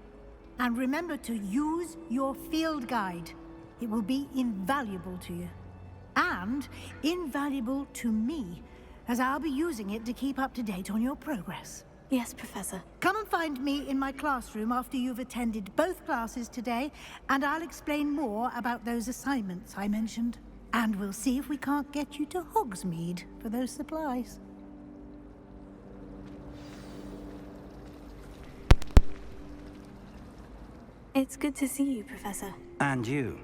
And remember to use your field guide. It will be invaluable to you. And invaluable to me, as I'll be using it to keep up to date on your progress. Yes, Professor. Come and find me in my classroom after you've attended both classes today, and I'll explain more about those assignments I mentioned. And we'll see if we can't get you to Hogsmeade for those supplies. It's good to see you, Professor. And you.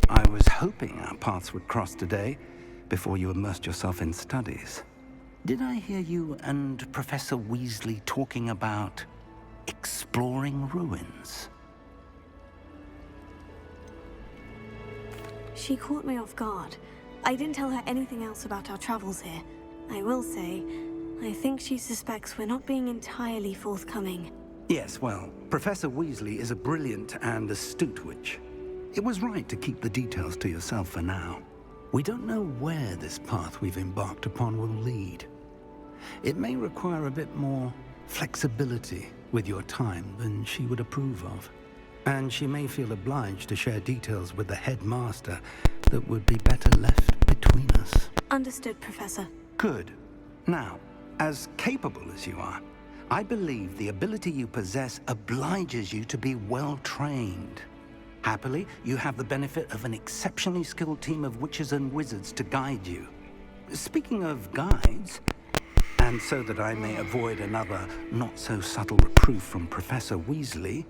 I was hoping our paths would cross today, before you immersed yourself in studies. Did I hear you and Professor Weasley talking about exploring ruins? She caught me off guard. I didn't tell her anything else about our travels here. I will say, I think she suspects we're not being entirely forthcoming. Yes, well, Professor Weasley is a brilliant and astute witch. It was right to keep the details to yourself for now. We don't know where this path we've embarked upon will lead. It may require a bit more flexibility with your time than she would approve of. And she may feel obliged to share details with the headmaster that would be better left between us. Understood, Professor. Good. Now, as capable as you are, I believe the ability you possess obliges you to be well-trained. Happily, you have the benefit of an exceptionally skilled team of witches and wizards to guide you. Speaking of guides, and so that I may avoid another not-so-subtle reproof from Professor Weasley,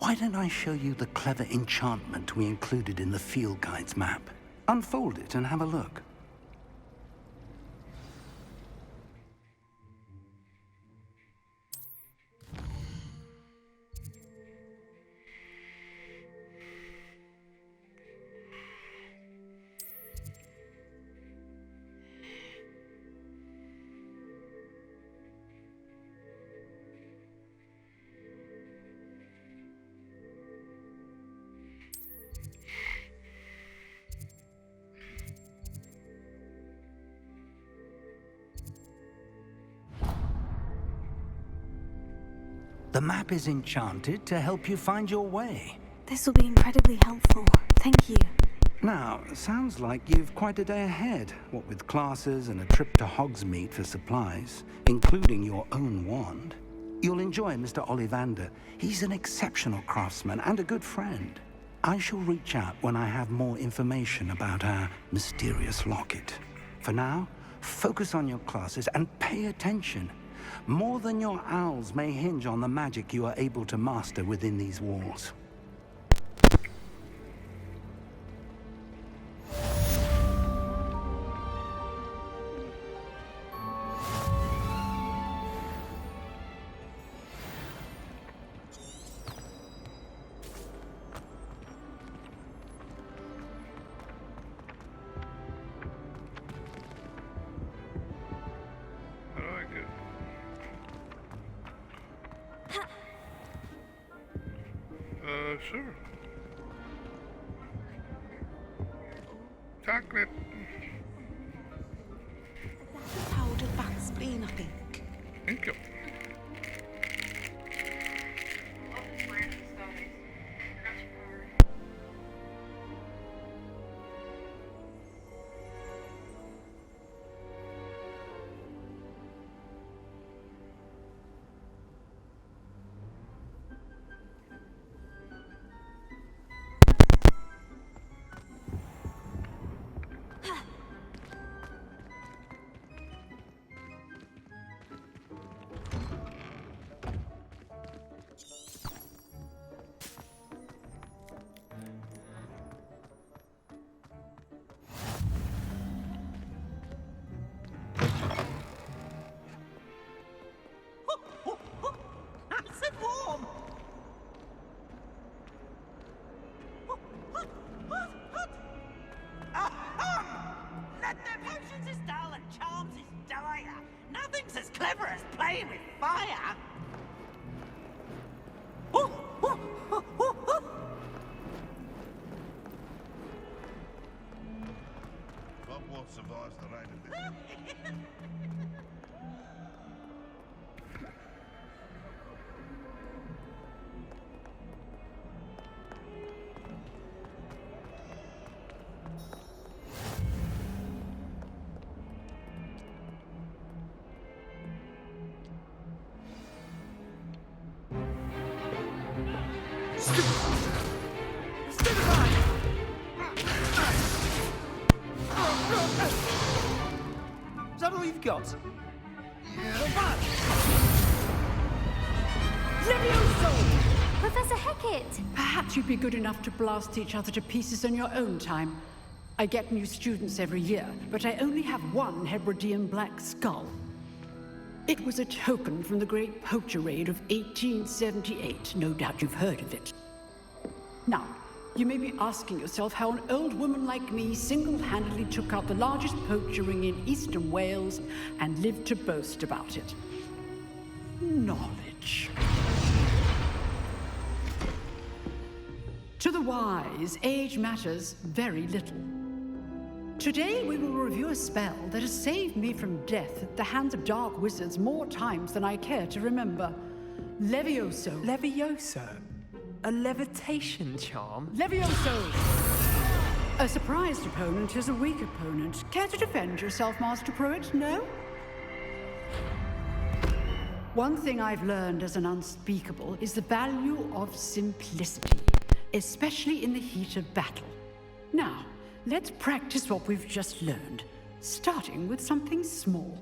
why don't I show you the clever enchantment we included in the field guide's map? Unfold it and have a look. The map is enchanted to help you find your way. This will be incredibly helpful. Thank you. Now, sounds like you've quite a day ahead, what with classes and a trip to Hogsmeade for supplies, including your own wand. You'll enjoy Mr. Ollivander. He's an exceptional craftsman and a good friend. I shall reach out when I have more information about our mysterious locket. For now, focus on your classes and pay attention. More than your owls may hinge on the magic you are able to master within these walls. Sure. Chocolate. That's a powdered back spleen, I think. Thank you. Nothing's as clever as playing with fire. Hogwarts survives the rain of this. Is that all you've got? Levioso! Professor Hecat! Perhaps you'd be good enough to blast each other to pieces on your own time. I get new students every year, but I only have one Hebridean black skull. It was a token from the Great Poacher Raid of 1878. No doubt you've heard of it. Now, you may be asking yourself how an old woman like me single-handedly took out the largest poacher ring in eastern Wales and lived to boast about it. Knowledge. To the wise, age matters very little. Today we will review a spell that has saved me from death at the hands of dark wizards more times than I care to remember. Levioso. Levioso? A levitation charm? Levioso! A surprised opponent is a weak opponent. Care to defend yourself, Master Pruitt? No? One thing I've learned as an unspeakable is the value of simplicity, especially in the heat of battle. Now, let's practice what we've just learned, starting with something small.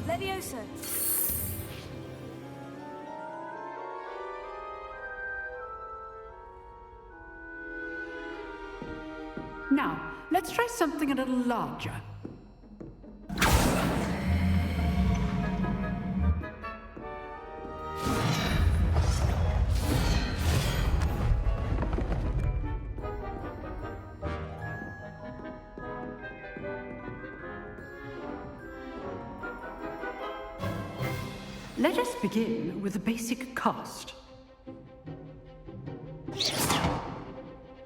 Levioso. Now, let's try something a little larger. Let us begin with a basic cast.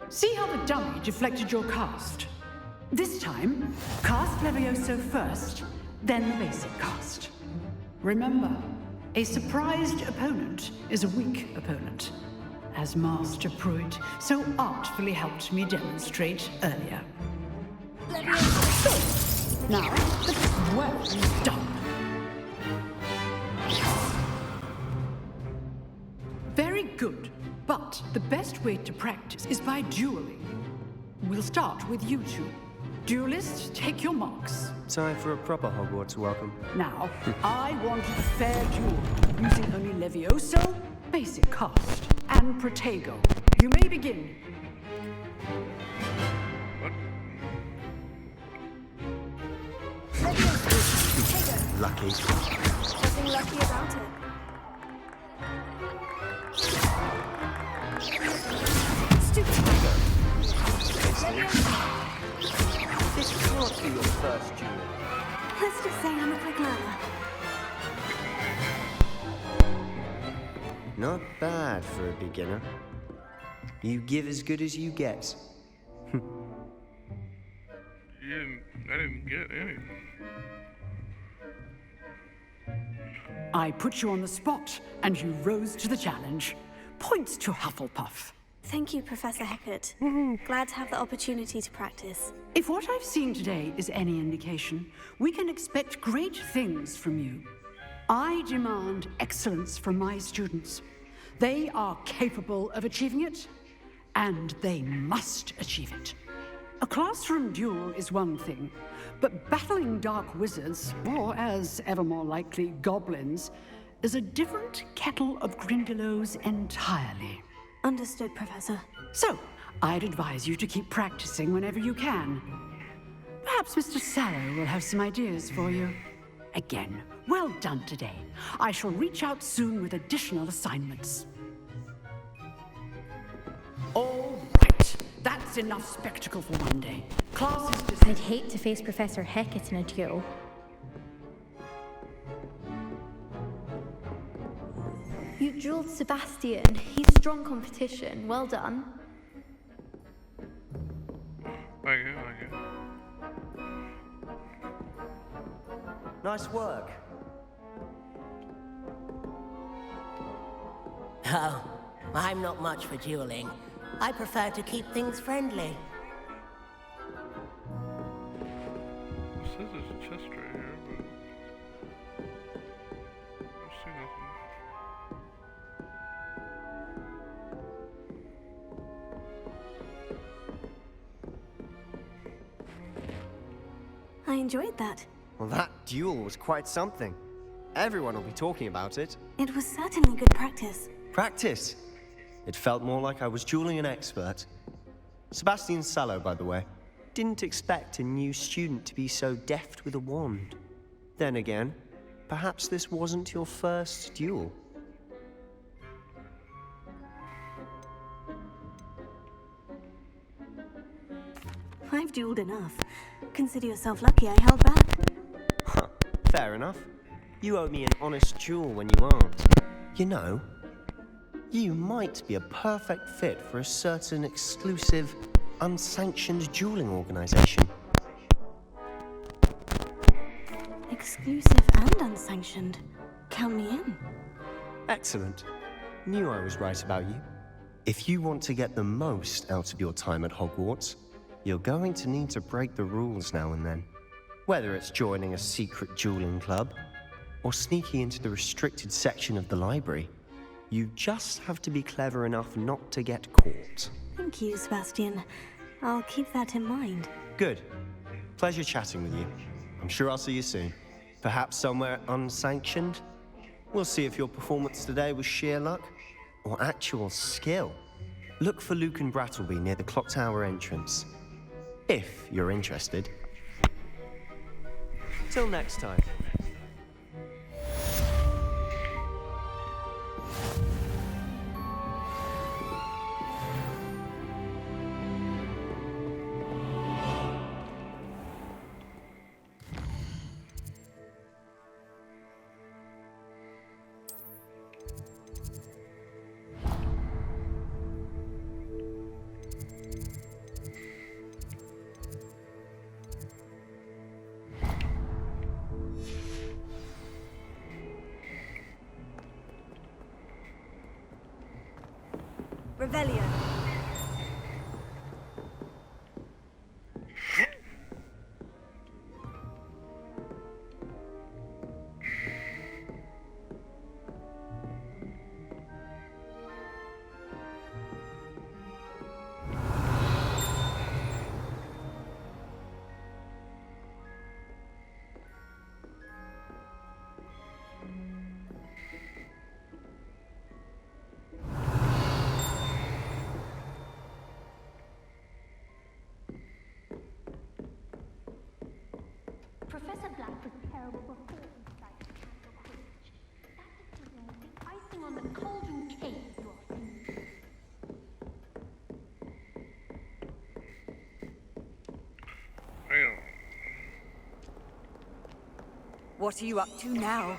See how the dummy deflected your cast? This time, cast Levioso first, then the basic cast. Remember, A surprised opponent is a weak opponent, as Master Pruitt so artfully helped me demonstrate earlier. Now, well done. Very good, but the best way to practice is by dueling. We'll start with you two. Duelists, take your marks. Time for a proper Hogwarts welcome. Now, I want a fair duel, using only Levioso, basic cast, and Protego. You may begin. Lucky. Nothing lucky about it. This can't be your first duel. Let's just say I'm a quick learner. Not bad for a beginner. You give as good as you get. I didn't get any. I put you on the spot, and you rose to the challenge. Points to Hufflepuff. Thank you, Professor Hecat. Glad to have the opportunity to practice. If what I've seen today is any indication, we can expect great things from you. I demand excellence from my students. They are capable of achieving it, and they must achieve it. A classroom duel is one thing, but battling dark wizards, or as ever more likely, goblins, is a different kettle of Grindylows entirely. Understood, Professor. So, I'd advise you to keep practicing whenever you can. Perhaps Mr. Sallow will have some ideas for you. Again, well done today. I shall reach out soon with additional assignments. All right. That's enough spectacle for one day. Class is dismissed. I'd hate to face Professor Hecat in a duel. You dueled Sebastian. He's strong competition. Well done. Thank you. Nice work. Oh, I'm not much for dueling. I prefer to keep things friendly. It says there's a chest right here, but I see nothing. I enjoyed that. Well, that duel was quite something. Everyone will be talking about it. It was certainly good practice. Practice? It felt more like I was dueling an expert. Sebastian Sallow, by the way. Didn't expect a new student to be so deft with a wand. Then again, perhaps this wasn't your first duel. I've dueled enough. Consider yourself lucky I held back. Fair enough. You owe me an honest duel when you aren't. You know, you might be a perfect fit for a certain exclusive, unsanctioned dueling organization. Exclusive and unsanctioned. Count me in. Excellent. Knew I was right about you. If you want to get the most out of your time at Hogwarts, you're going to need to break the rules now and then. Whether it's joining a secret dueling club, or sneaking into the restricted section of the library, you just have to be clever enough not to get caught. Thank you, Sebastian. I'll keep that in mind. Good. Pleasure chatting with you. I'm sure I'll see you soon. Perhaps somewhere unsanctioned? We'll see if your performance today was sheer luck or actual skill. Look for Luke and Brattleby near the clock tower entrance. If you're interested. Till next time. Revelio. Professor Black was terrible before he decided to cancel Quidditch. That decision was the icing on the cauldron cake, you are seeing. What are you up to now?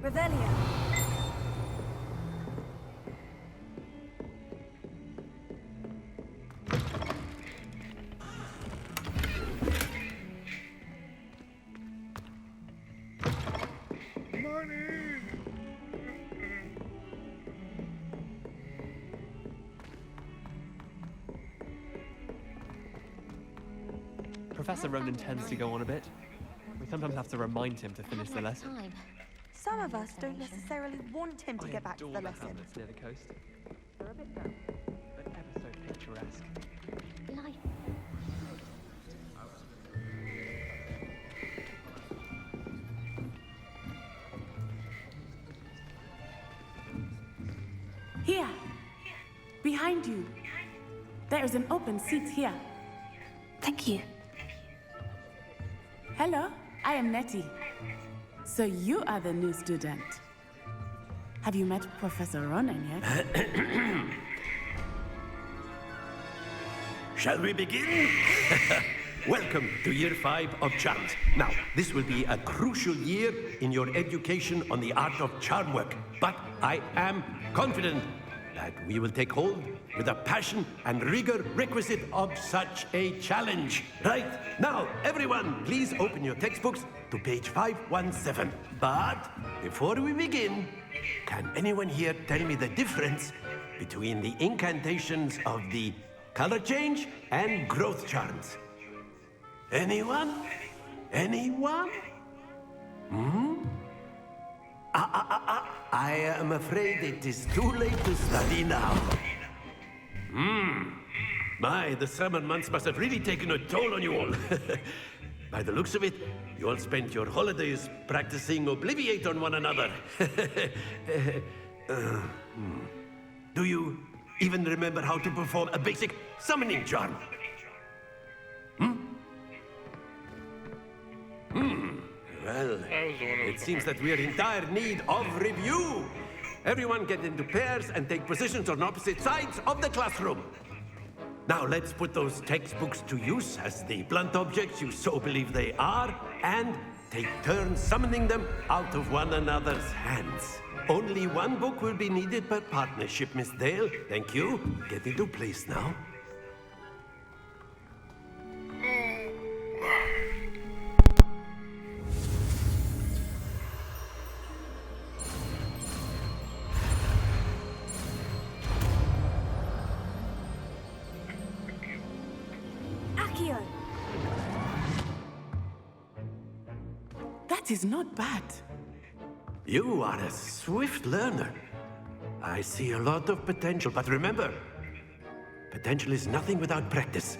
Revelio. Professor Ronan tends to go on a bit. We sometimes have to remind him to finish the lesson. Some of us don't necessarily want him to get back to the lesson. Hamlets near the coast. They're a bit dull, but ever so picturesque. Life. Here, behind you. There is an open seat here. Thank you. Hello, I am Nettie. So you are the new student. Have you met Professor Ronan yet? Shall we begin? Welcome to Year 5 of Charms. Now, this will be a crucial year in your education on the art of charm work. But I am confident that we will take hold with the passion and rigor requisite of such a challenge. Right, now, everyone, please open your textbooks to page 517. But before we begin, can anyone here tell me the difference between the incantations of the color change and growth charms? Anyone? Anyone? I am afraid it is too late to study now. My, the summer months must have really taken a toll on you all. By the looks of it, you all spent your holidays practicing Obliviate on one another. Do you even remember how to perform a basic summoning charm? Well, it seems that we are in dire need of review. Everyone get into pairs and take positions on opposite sides of the classroom. Now let's put those textbooks to use as the blunt objects you so believe they are, and take turns summoning them out of one another's hands. Only one book will be needed per partnership, Miss Dale. Thank you. Get into place now. That is not bad. You are a swift learner. I see a lot of potential, but remember, potential is nothing without practice.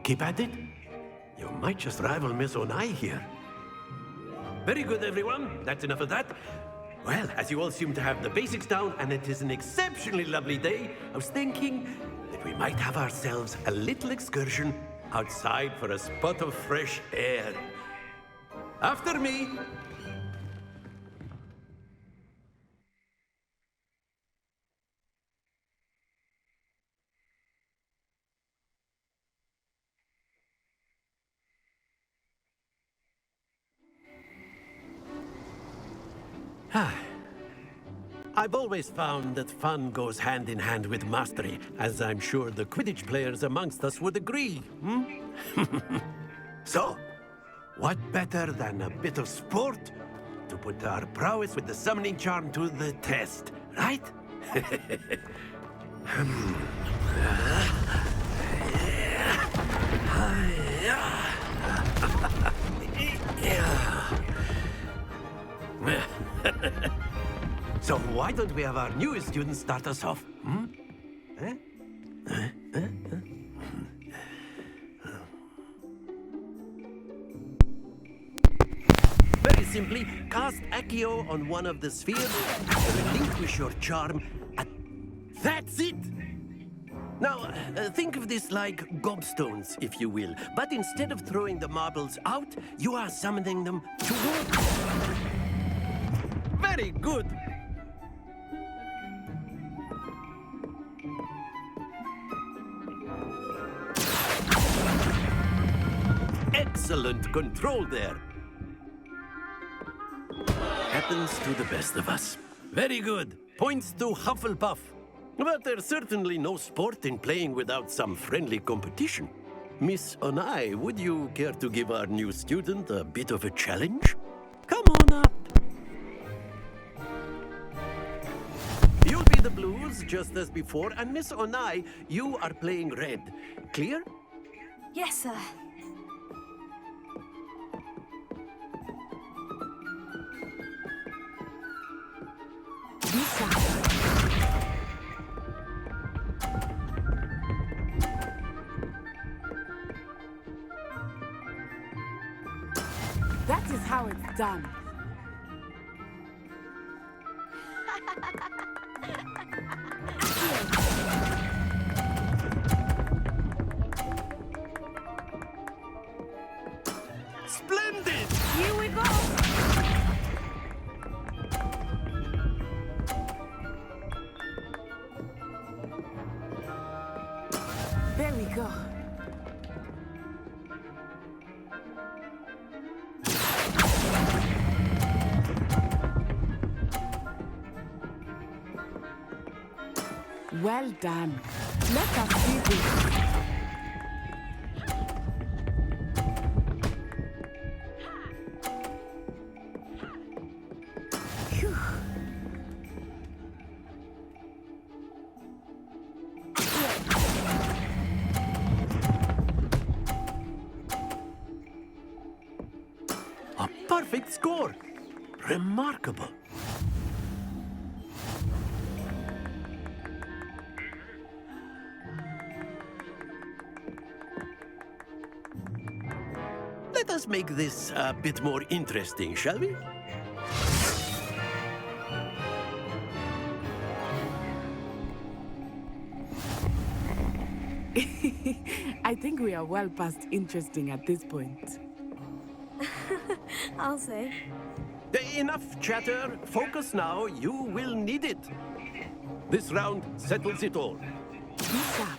Keep at it. You might just rival Miss Onai here. Very good, everyone. That's enough of that. Well, as you all seem to have the basics down, and it is an exceptionally lovely day, I was thinking that we might have ourselves a little excursion outside for a spot of fresh air. After me. I've always found that fun goes hand in hand with mastery, as I'm sure the Quidditch players amongst us would agree. So, what better than a bit of sport to put our prowess with the summoning charm to the test, right? So why don't we have our newest student start us off? Very simply, cast Accio on one of the spheres, relinquish your charm, and that's it! Now, think of this like gobstones, if you will. But instead of throwing the marbles out, you are summoning them towards you. Very good! Excellent control there. Happens to the best of us. Very good. Points to Hufflepuff. But there's certainly no sport in playing without some friendly competition. Miss Onai, would you care to give our new student a bit of a challenge? Come on up. You'll be the blues, just as before, and Miss Onai, you are playing red. Clear? Yes, sir. That is how it's done. Splendid! Here we go! There we go. Well done. Let us see this. Phew. A perfect score. Remarkable. Let us make this a bit more interesting, shall we? I think we are well past interesting at this point. I'll say. Enough chatter. Focus now. You will need it. This round settles it all. Peace up.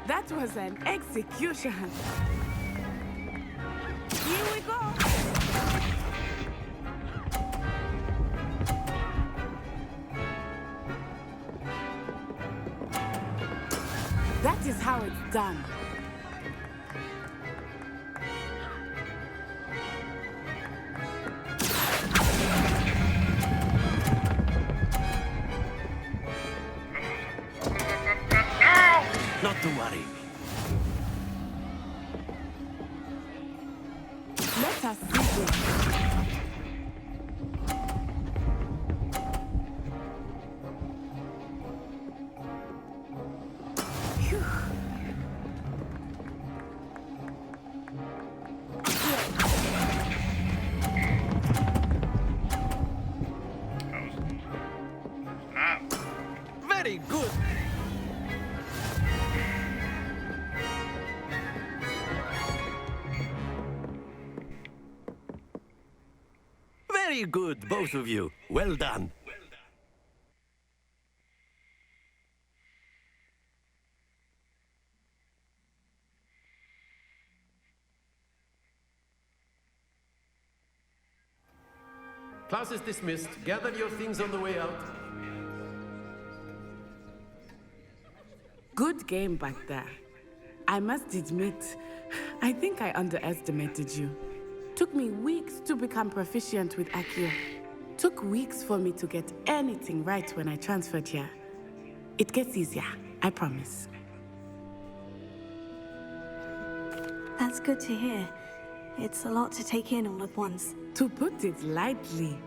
That was an execution. Here we go. That is how it's done. Not to worry. Let us see this. Very good. Very good, both of you. Well done. Class is dismissed. Gather your things on the way out. Good game back there. I must admit, I think I underestimated you. Took me weeks to become proficient with Accio. Took weeks for me to get anything right when I transferred here. It gets easier, I promise. That's good to hear. It's a lot to take in all at once. To put it lightly,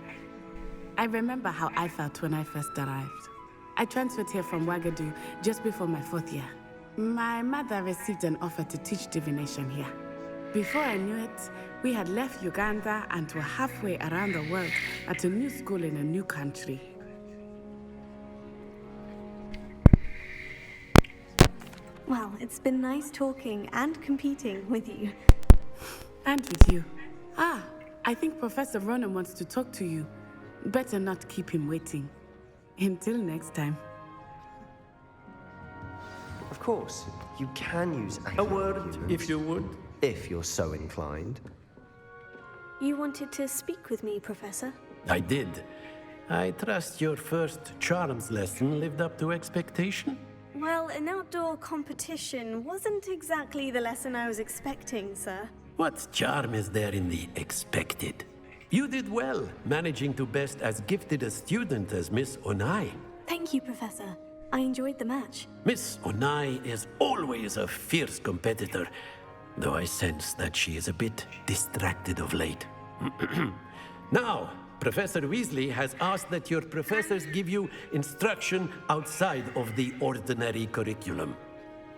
I remember how I felt when I first arrived. I transferred here from Ouagadougou just before my 4th year. My mother received an offer to teach divination here. Before I knew it, we had left Uganda and were halfway around the world at a new school in a new country. Well, it's been nice talking and competing with you. And with you. Ah, I think Professor Ronan wants to talk to you. Better not keep him waiting. Until next time. Of course, you can use A word, if you would. if you're so inclined. You wanted to speak with me, Professor? I did. I trust your first charms lesson lived up to expectation? Well, an outdoor competition wasn't exactly the lesson I was expecting, sir. What charm is there in the expected? You did well, managing to best as gifted a student as Miss Onai. Thank you, Professor. I enjoyed the match. Miss Onai is always a fierce competitor, though I sense that she is a bit distracted of late. Now, Professor Weasley has asked that your professors give you instruction outside of the ordinary curriculum.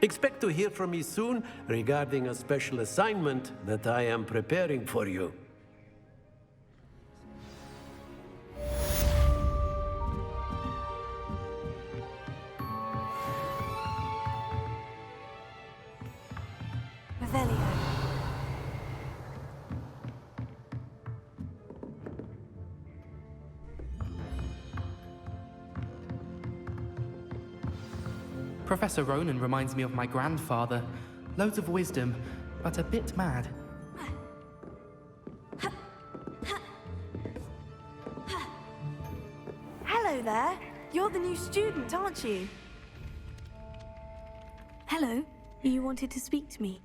Expect to hear from me soon regarding a special assignment that I am preparing for you. Revelio. Professor Ronan reminds me of my grandfather. Loads of wisdom, but a bit mad. Hello there. You're the new student, aren't you? Hello. You wanted to speak to me?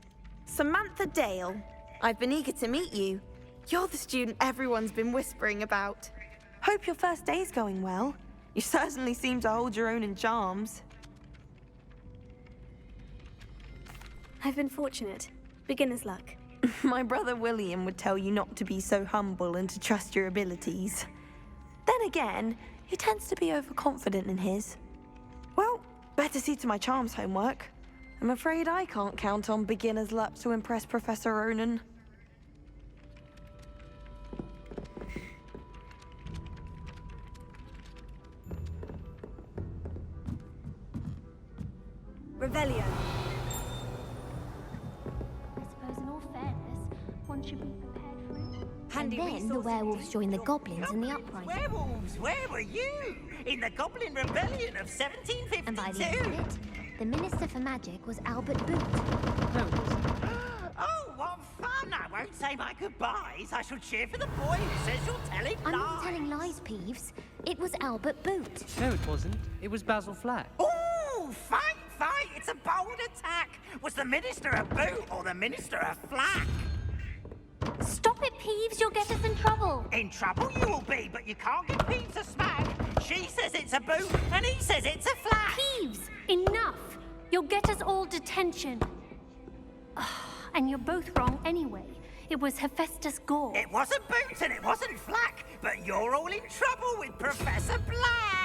Samantha Dale. I've been eager to meet you. You're the student everyone's been whispering about. Hope your first day's going well. You certainly seem to hold your own in charms. I've been fortunate. Beginner's luck. My brother William would tell you not to be so humble and to trust your abilities. Then again, he tends to be overconfident in his. Well, better see to my charms homework. I'm afraid I can't count on beginner's luck to impress Professor Ronan. Revelio. I suppose in all fairness, one should be prepared for it. And then the werewolves joined the goblins in the uprising. Werewolves, where were you? In the Goblin Rebellion of 1752? And by the end of it, the Minister for Magic was Albert Boot. Oh, what fun! I won't say my goodbyes. I shall cheer for the boy who says you're telling I'm lies. not telling lies, Peeves. It was Albert Boot. No, it wasn't. It was Basil Flack. Oh, thank fight. It's a bold attack. Was the Minister a boot or the Minister a flack? Stop it, Peeves. You'll get us in trouble. In trouble you will be, but you can't give Peeves a smack. She says it's a boot, and he says it's a flack. Peeves, enough. You'll get us all detention. And you're both wrong anyway. It was Hephaestus Gore. It wasn't boot and it wasn't flack, but you're all in trouble with Professor Black.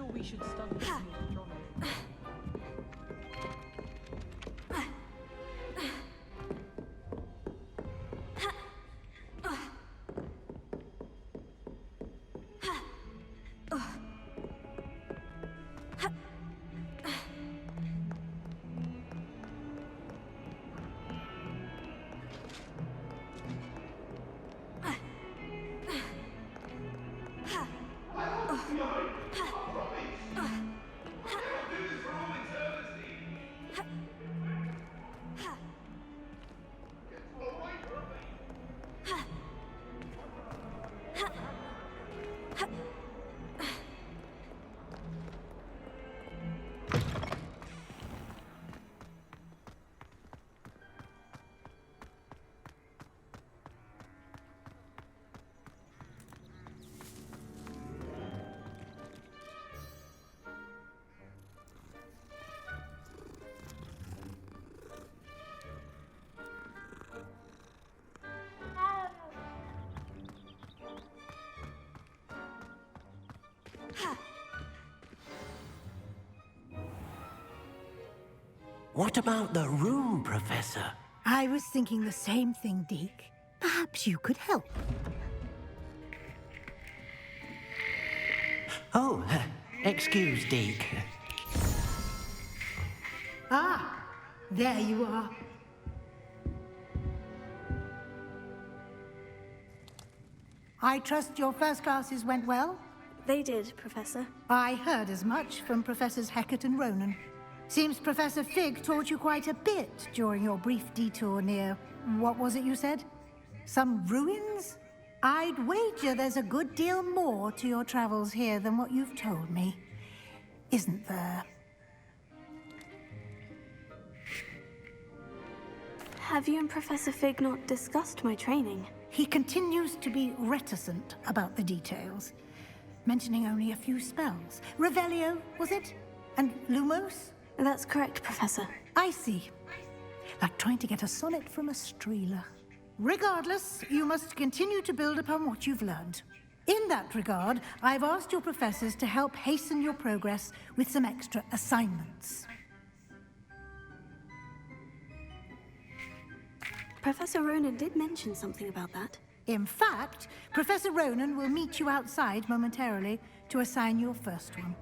sure we should study astronomy. What about the room, Professor? I was thinking the same thing, Deke. Perhaps you could help. Oh, excuse, Deke. Ah, there you are. I trust your first classes went well? They did, Professor. I heard as much from Professors Hecat and Ronan. Seems Professor Fig taught you quite a bit during your brief detour near... what was it you said? Some ruins? I'd wager there's a good deal more to your travels here than what you've told me. Isn't there? Have you and Professor Fig not discussed my training? He continues to be reticent about the details, mentioning only a few spells. Revelio, was it? And Lumos? That's correct, Professor. I see. Like trying to get a sonnet from a streeler. Regardless, you must continue to build upon what you've learned. In that regard, I've asked your professors to help hasten your progress with some extra assignments. Professor Ronan did mention something about that. In fact, Professor Ronan will meet you outside momentarily to assign your first one.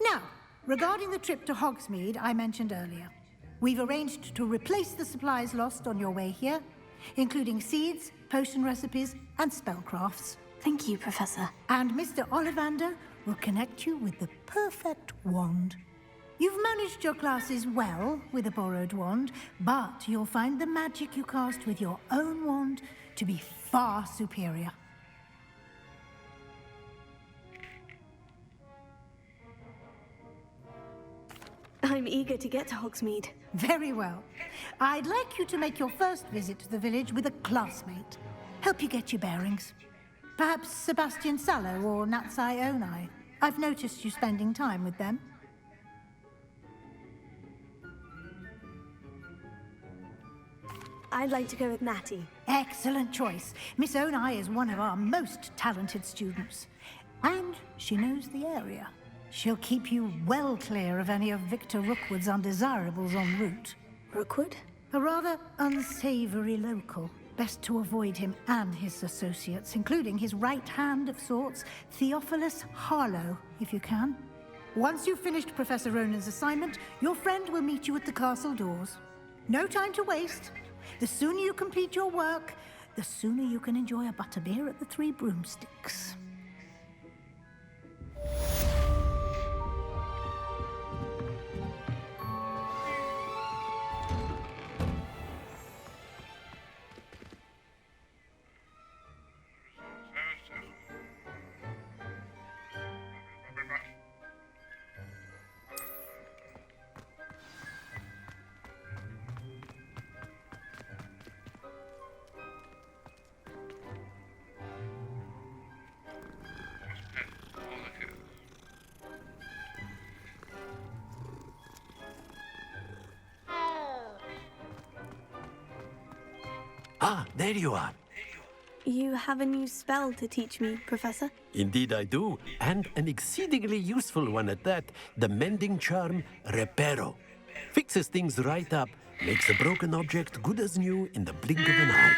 Now, regarding the trip to Hogsmeade I mentioned earlier, we've arranged to replace the supplies lost on your way here, including seeds, potion recipes, and spellcrafts. Thank you, Professor. And Mr. Ollivander will connect you with the perfect wand. You've managed your classes well with a borrowed wand, but you'll find the magic you cast with your own wand to be far superior. I'm eager to get to Hogsmeade. Very well. I'd like you to make your first visit to the village with a classmate. Help you get your bearings. Perhaps Sebastian Sallow or Natsai Onai. I've noticed you spending time with them. I'd like to go with Natty. Excellent choice. Miss Onai is one of our most talented students. And she knows the area. She'll keep you well clear of any of Victor Rookwood's undesirables en route. Rookwood? A rather unsavory local. Best to avoid him and his associates, including his right hand of sorts, Theophilus Harlow, if you can. Once you've finished Professor Ronan's assignment, your friend will meet you at the castle doors. No time to waste. The sooner you complete your work, the sooner you can enjoy a butterbeer at the Three Broomsticks. Ah, there you are. You have a new spell to teach me, Professor? Indeed I do, and an exceedingly useful one at that. The mending charm, Reparo. Fixes things right up, makes a broken object good as new in the blink of an eye.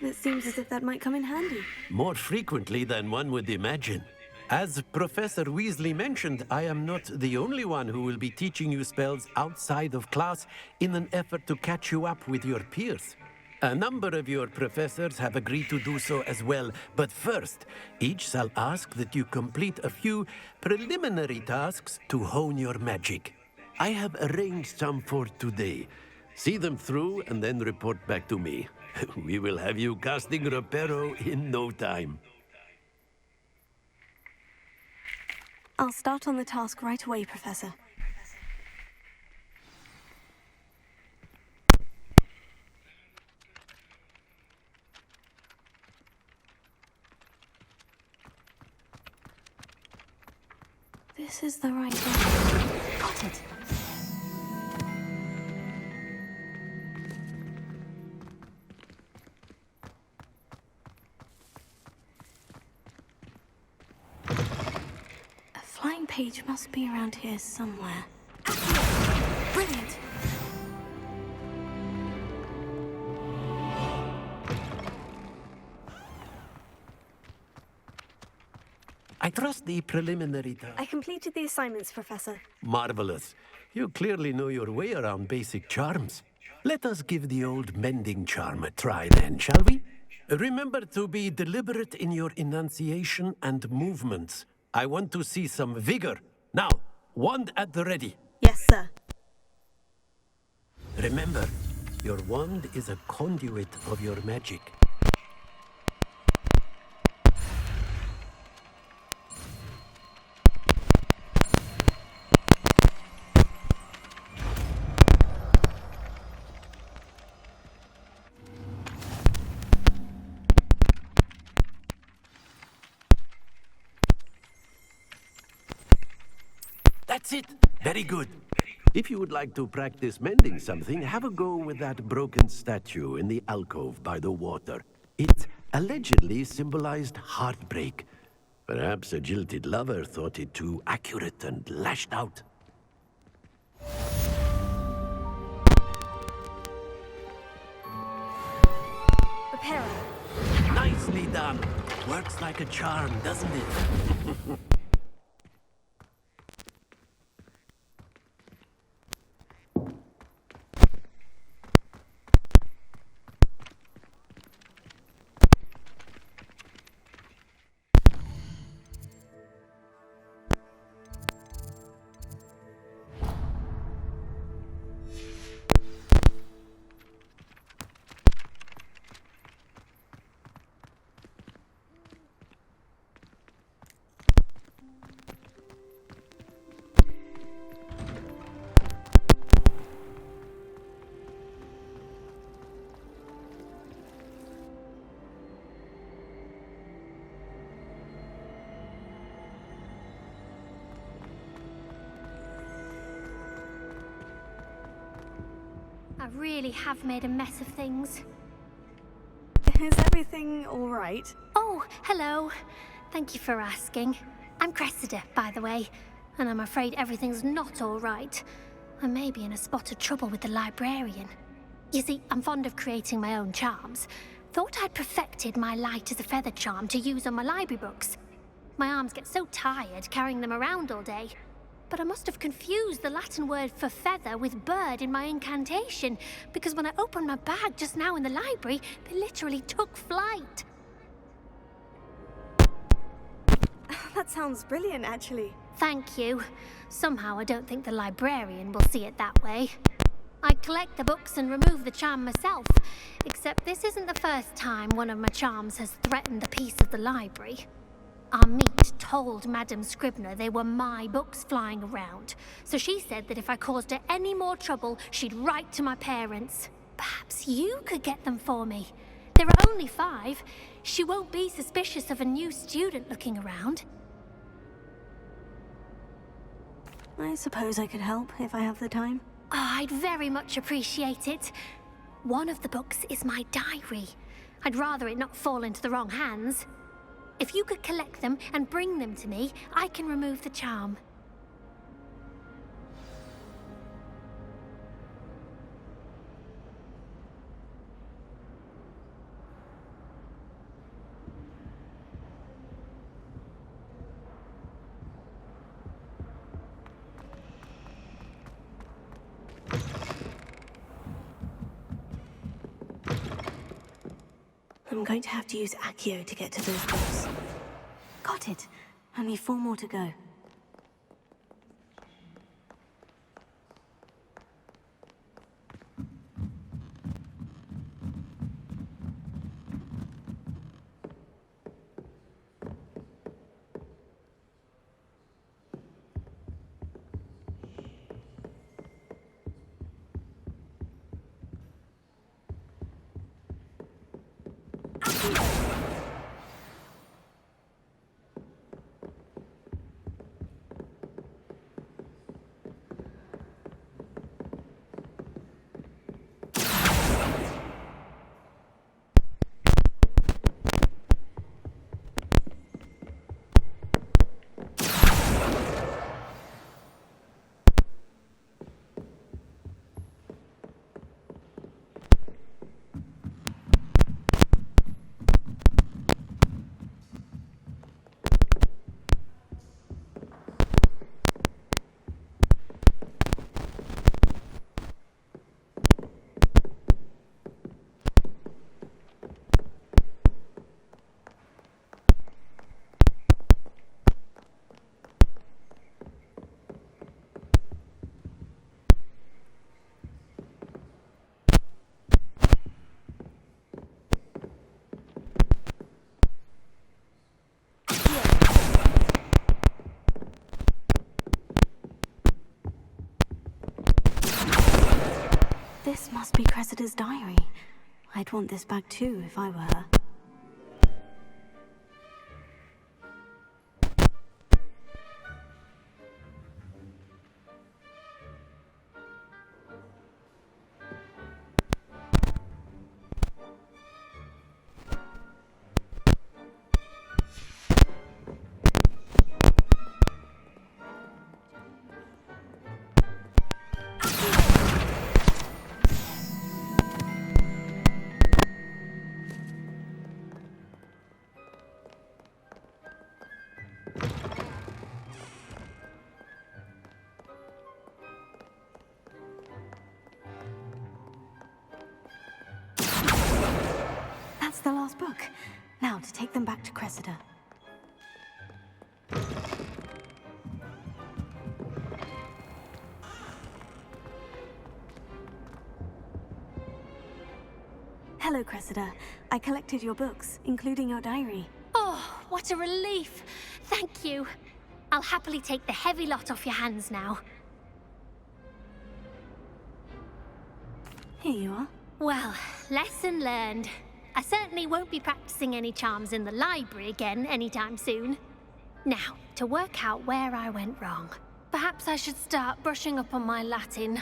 It seems as if that might come in handy. More frequently than one would imagine. As Professor Weasley mentioned, I am not the only one who will be teaching you spells outside of class in an effort to catch you up with your peers. A number of your professors have agreed to do so as well, but first, each shall ask that you complete a few preliminary tasks to hone your magic. I have arranged some for today. See them through and then report back to me. We will have you casting Reparo in no time. I'll start on the task right away, Professor. This is the right one. Got it. A flying page must be around here somewhere. Brilliant! I trust the preliminary task. I completed the assignments, Professor. Marvelous. You clearly know your way around basic charms. Let us give the old mending charm a try then, shall we? Remember to be deliberate in your enunciation and movements. I want to see some vigor. Now, wand at the ready. Yes, sir. Remember, your wand is a conduit of your magic. That's it. Very good. If you would like to practice mending something, have a go with that broken statue in the alcove by the water. It allegedly symbolized heartbreak. Perhaps a jilted lover thought it too accurate and lashed out. Reparo. Nicely done. Works like a charm, doesn't it? I really have made a mess of things. Is everything all right? Oh, hello. Thank you for asking. I'm Cressida, by the way, and I'm afraid everything's not all right. I may be in a spot of trouble with the librarian. You see, I'm fond of creating my own charms. Thought I'd perfected my light as a feather charm to use on my library books. My arms get so tired carrying them around all day. But I must have confused the Latin word for feather with bird in my incantation, because when I opened my bag just now in the library, they literally took flight. That sounds brilliant, actually. Thank you. Somehow I don't think the librarian will see it that way. I collect the books and remove the charm myself, except this isn't the first time one of my charms has threatened the peace of the library. Our meet told Madame Scribner they were my books flying around, so she said that if I caused her any more trouble, she'd write to my parents. Perhaps you could get them for me. There are only 5. She won't be suspicious of a new student looking around. I suppose I could help if I have the time. Oh, I'd very much appreciate it. One of the books is my diary. I'd rather it not fall into the wrong hands. If you could collect them and bring them to me, I can remove the charm. I'm going to have to use Accio to get to those books. Got it. Only 4 more to go. This must be Cressida's diary. I'd want this back too if I were her. That's the last book. Now to take them back to Cressida. Hello, Cressida. I collected your books, including your diary. Oh, what a relief. Thank you. I'll happily take the heavy lot off your hands now. Here you are. Well, lesson learned. I certainly won't be practicing any charms in the library again anytime soon. Now, to work out where I went wrong. Perhaps I should start brushing up on my Latin.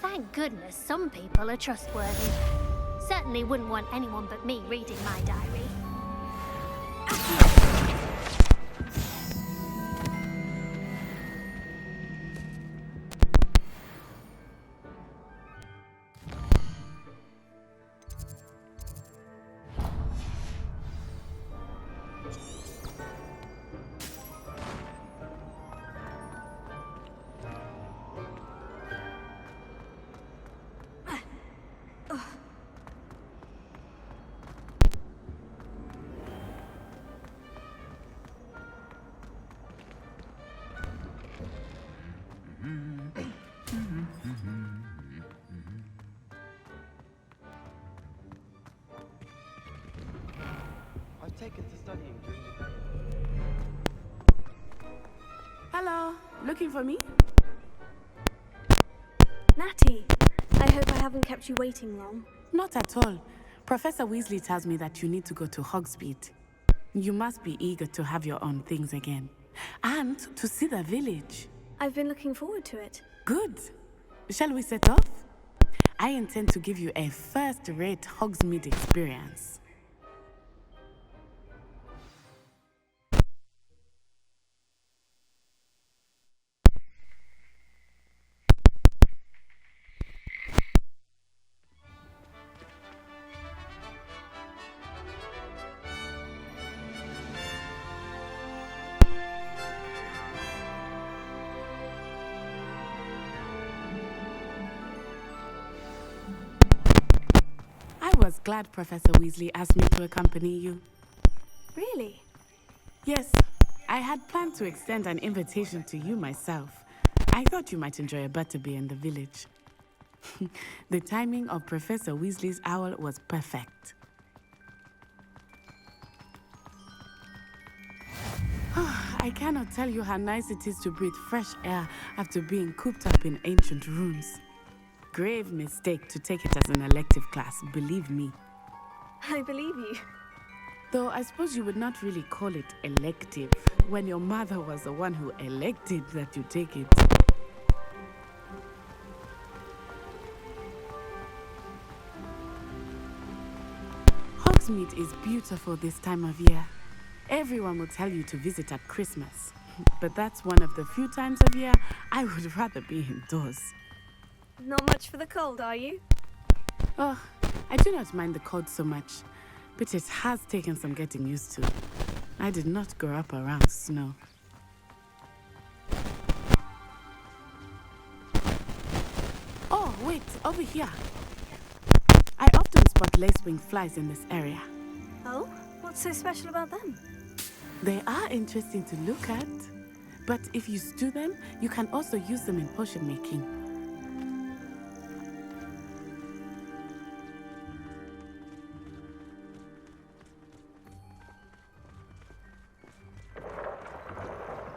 Thank goodness some people are trustworthy. Certainly wouldn't want anyone but me reading my diary. I've taken to studying during the day. Hello, looking for me? Natty, I hope I haven't kept you waiting long. Not at all. Professor Weasley tells me that you need to go to Hogsmeade. You must be eager to have your own things again. And to see the village. I've been looking forward to it. Good. Shall we set off? I intend to give you a first-rate Hogsmeade experience. I was glad Professor Weasley asked me to accompany you. Really? Yes, I had planned to extend an invitation to you myself. I thought you might enjoy a butterbeer in the village. The timing of Professor Weasley's owl was perfect. I cannot tell you how nice it is to breathe fresh air after being cooped up in ancient rooms. Grave mistake to take it as an elective class, believe me. I believe you. Though I suppose you would not really call it elective when your mother was the one who elected that you take it. Hogsmeade is beautiful this time of year. Everyone will tell you to visit at Christmas, but that's one of the few times of year I would rather be indoors. Not much for the cold, are you? Oh, I do not mind the cold so much, but it has taken some getting used to. I did not grow up around snow. Oh, wait, over here. I often spot lacewing flies in this area. Oh? What's so special about them? They are interesting to look at, but if you stew them, you can also use them in potion making.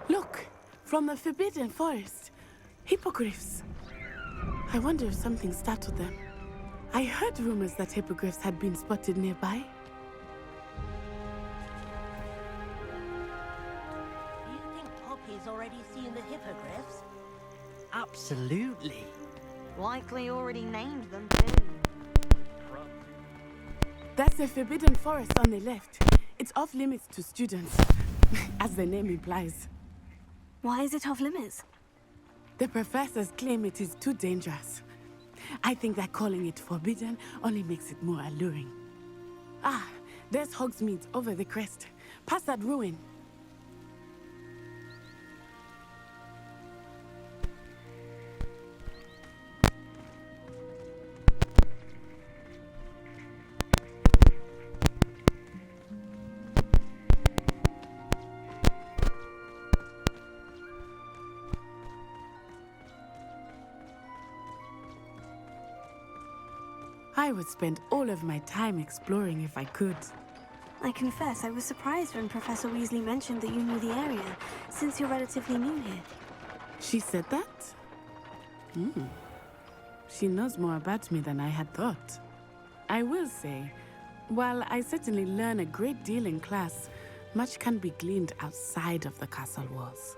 Look, from the Forbidden Forest, hippogriffs. I wonder if something startled them. I heard rumors that hippogriffs had been spotted nearby. Do you think Poppy's already seen the hippogriffs? Absolutely. Likely already named them too. That's the Forbidden Forest on the left. It's off limits to students, as the name implies. Why is it off limits? The professors claim it is too dangerous. I think that calling it forbidden only makes it more alluring. Ah, there's Hogsmeade over the crest. Past that ruin. I would spend all of my time exploring if I could. I confess I was surprised when Professor Weasley mentioned that you knew the area, since you're relatively new here. She said that? She knows more about me than I had thought. I will say, while I certainly learn a great deal in class, much can be gleaned outside of the castle walls.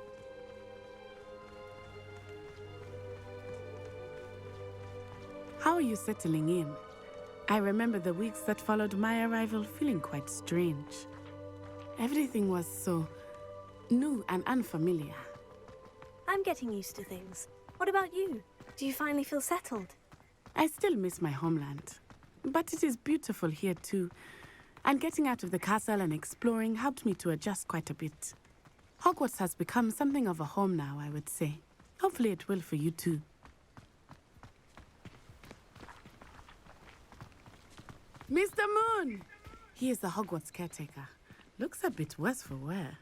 How are you settling in? I remember the weeks that followed my arrival feeling quite strange. Everything was so new and unfamiliar. I'm getting used to things. What about you? Do you finally feel settled? I still miss my homeland, but it is beautiful here too. And getting out of the castle and exploring helped me to adjust quite a bit. Hogwarts has become something of a home now, I would say. Hopefully it will for you too. Mr. Moon! He is the Hogwarts caretaker. Looks a bit worse for wear.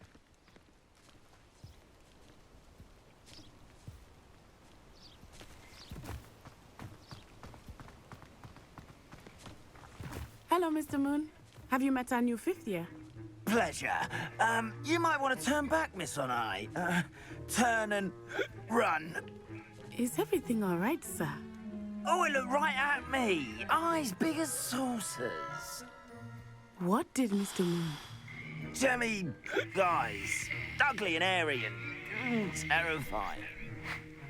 Hello, Mr. Moon. Have you met our new fifth year? Pleasure. You might want to turn back, Miss Onai. Turn and run. Is everything all right, sir? Oh, it looked right at me. Eyes big as saucers. What did Mr. Moon? Jemmy, guys, ugly and airy and terrifying.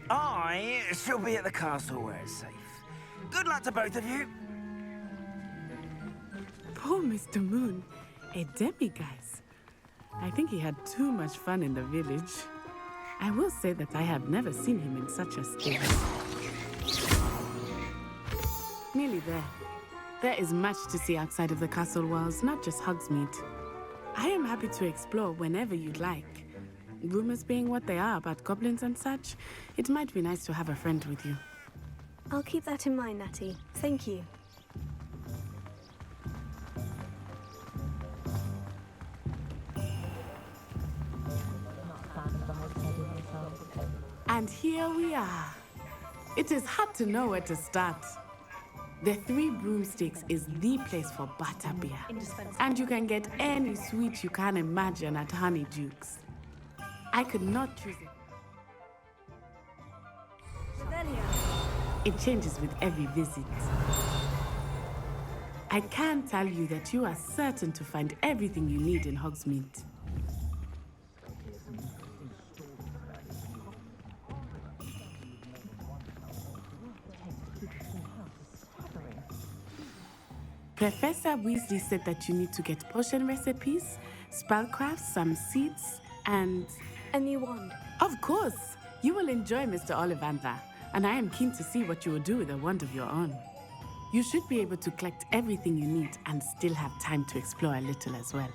I shall be at the castle where it's safe. Good luck to both of you. Poor Mr. Moon, a demiguise. I think he had too much fun in the village. I will say that I have never seen him in such a state. Nearly there. There is much to see outside of the castle walls, not just Hogsmeade. I am happy to explore whenever you'd like. Rumors being what they are about goblins and such, it might be nice to have a friend with you. I'll keep that in mind, Natty. Thank you. And here we are. It is hard to know where to start. The Three Broomsticks is the place for butterbeer. And you can get any sweet you can imagine at Honeydukes. I could not choose it. It changes with every visit. I can tell you that you are certain to find everything you need in Hogsmeade. Professor Weasley said that you need to get potion recipes, spellcrafts, some seeds, and... a new wand. Of course! You will enjoy Mr. Ollivander, and I am keen to see what you will do with a wand of your own. You should be able to collect everything you need and still have time to explore a little as well.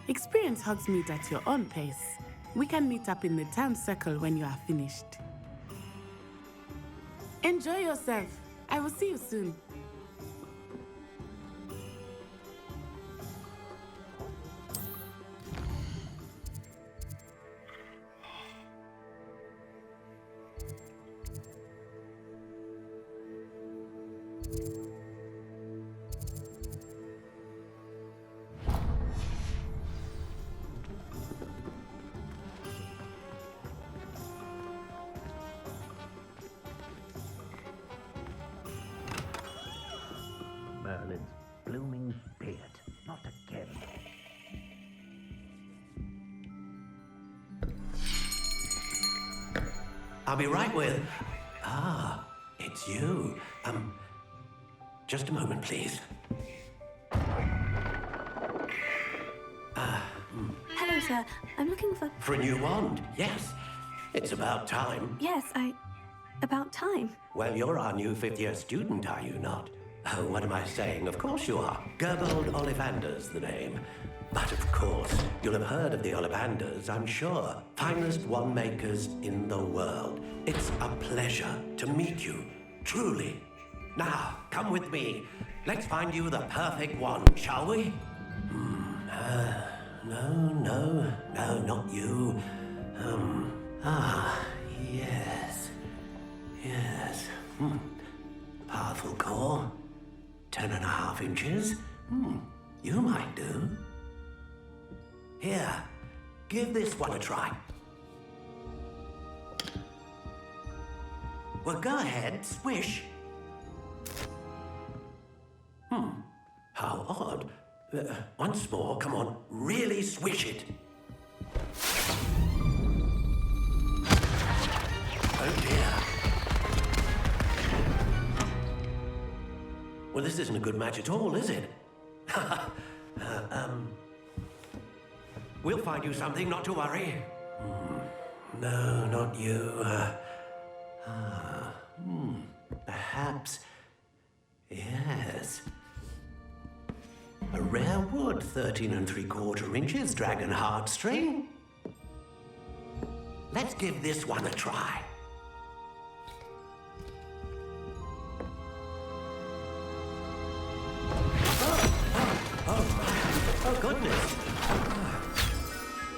Experience Hogsmeade at your own pace. We can meet up in the town circle when you are finished. Enjoy yourself. I will see you soon. Merlin's blooming beard. Not again. I'll be right with... Ah, it's you. Just a moment, please. Hello, sir. I'm looking for... For a new wand, yes. It's about time. Yes, about time. Well, you're our new fifth-year student, are you not? Oh, what am I saying? Of course you are. Gerbold Ollivander's the name. But of course, you'll have heard of the Ollivanders, I'm sure. Finest wand makers in the world. It's a pleasure to meet you, truly. Now, come with me. Let's find you the perfect wand, shall we? No, not you. Yes. Powerful core. 10.5 inches. You might do. Here, give this one a try. Well, go ahead, swish. How odd. Once more, come on, really swish it. Oh dear. Well, this isn't a good match at all, is it? We'll find you something, not to worry. No, not you. Perhaps... Yes. A rare wood, 13 3/4 inches, dragon heartstring. Let's give this one a try. Oh, goodness.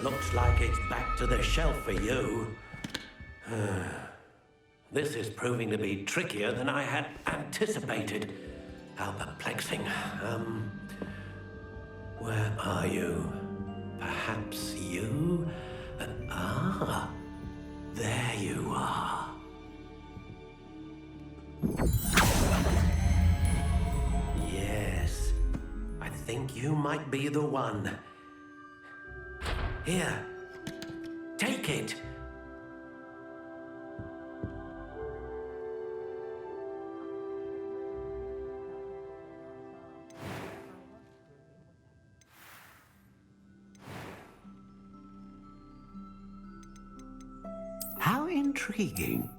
Looks like it's back to the shelf for you. This is proving to be trickier than I had anticipated. How perplexing. Where are you? Perhaps you? There you are. Yes, I think you might be the one. Here, take it. intriguing.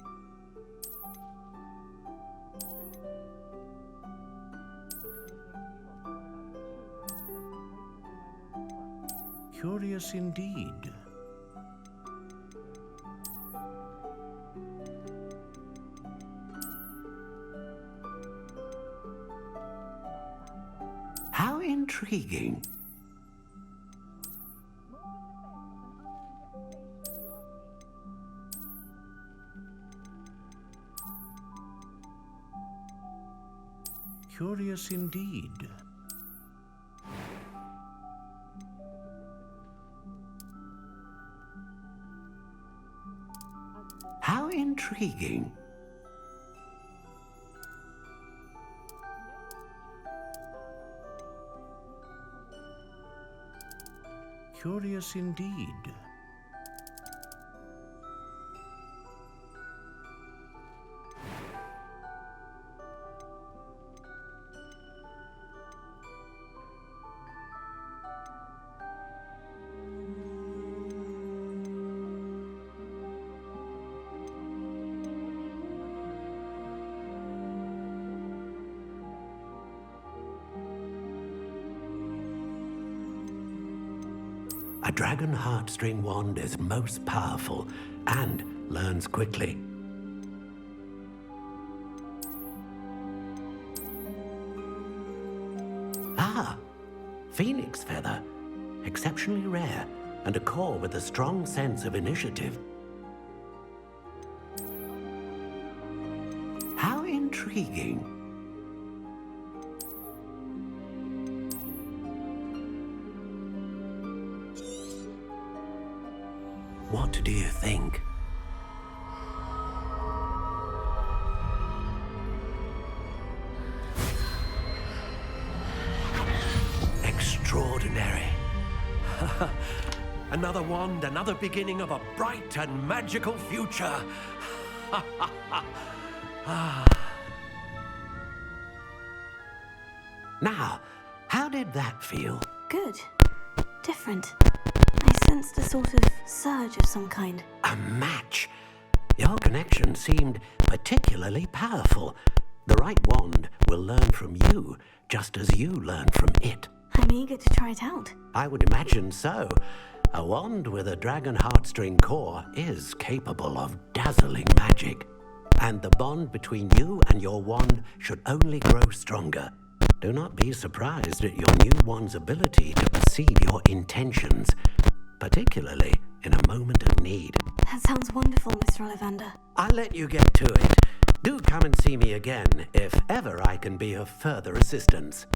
Curious indeed. How intriguing. Curious indeed. How intriguing. Curious indeed. A dragon heartstring wand is most powerful and learns quickly. Ah, phoenix feather. Exceptionally rare, and a core with a strong sense of initiative. How intriguing. What do you think? Extraordinary. Another wand, another beginning of a bright and magical future. Now, how did that feel? Good. Different. I sensed a sort of surge of some kind. A match. Your connection seemed particularly powerful. The right wand will learn from you, just as you learn from it. I'm eager to try it out. I would imagine so. A wand with a dragon heartstring core is capable of dazzling magic. And the bond between you and your wand should only grow stronger. Do not be surprised at your new wand's ability to perceive your intentions, particularly in a moment of need. That sounds wonderful, Mr. Ollivander. I'll let you get to it. Do come and see me again if ever I can be of further assistance.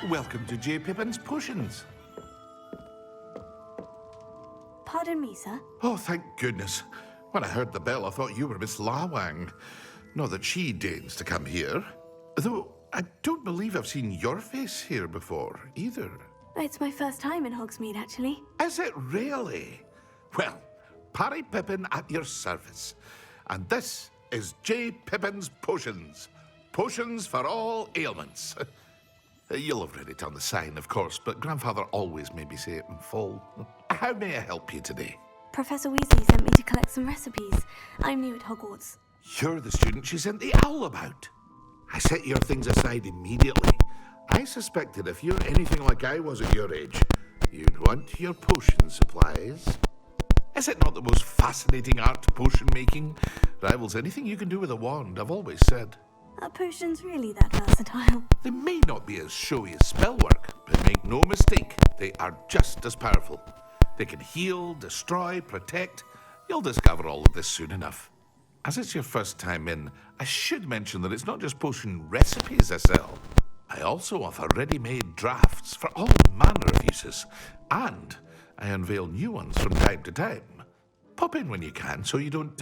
Welcome to J. Pippin's Potions. Pardon me, sir. Oh, thank goodness. When I heard the bell, I thought you were Miss Lawang. Not that she deigns to come here. Though, I don't believe I've seen your face here before, either. It's my first time in Hogsmeade, actually. Is it really? Well, Parry Pippin at your service. And this is J. Pippin's Potions. Potions for all ailments. You'll have read it on the sign, of course, but Grandfather always made me say it in full. How may I help you today? Professor Weasley sent me to collect some recipes. I'm new at Hogwarts. You're the student she sent the owl about. I set your things aside immediately. I suspected if you're anything like I was at your age, you'd want your potion supplies. Is it not the most fascinating art, potion making? Rivals anything you can do with a wand, I've always said. Are potions really that versatile? They may not be as showy as spellwork, but make no mistake, they are just as powerful. They can heal, destroy, protect. You'll discover all of this soon enough. As it's your first time in, I should mention that it's not just potion recipes I sell. I also offer ready-made drafts for all manner of uses, and I unveil new ones from time to time. Pop in when you can so you don't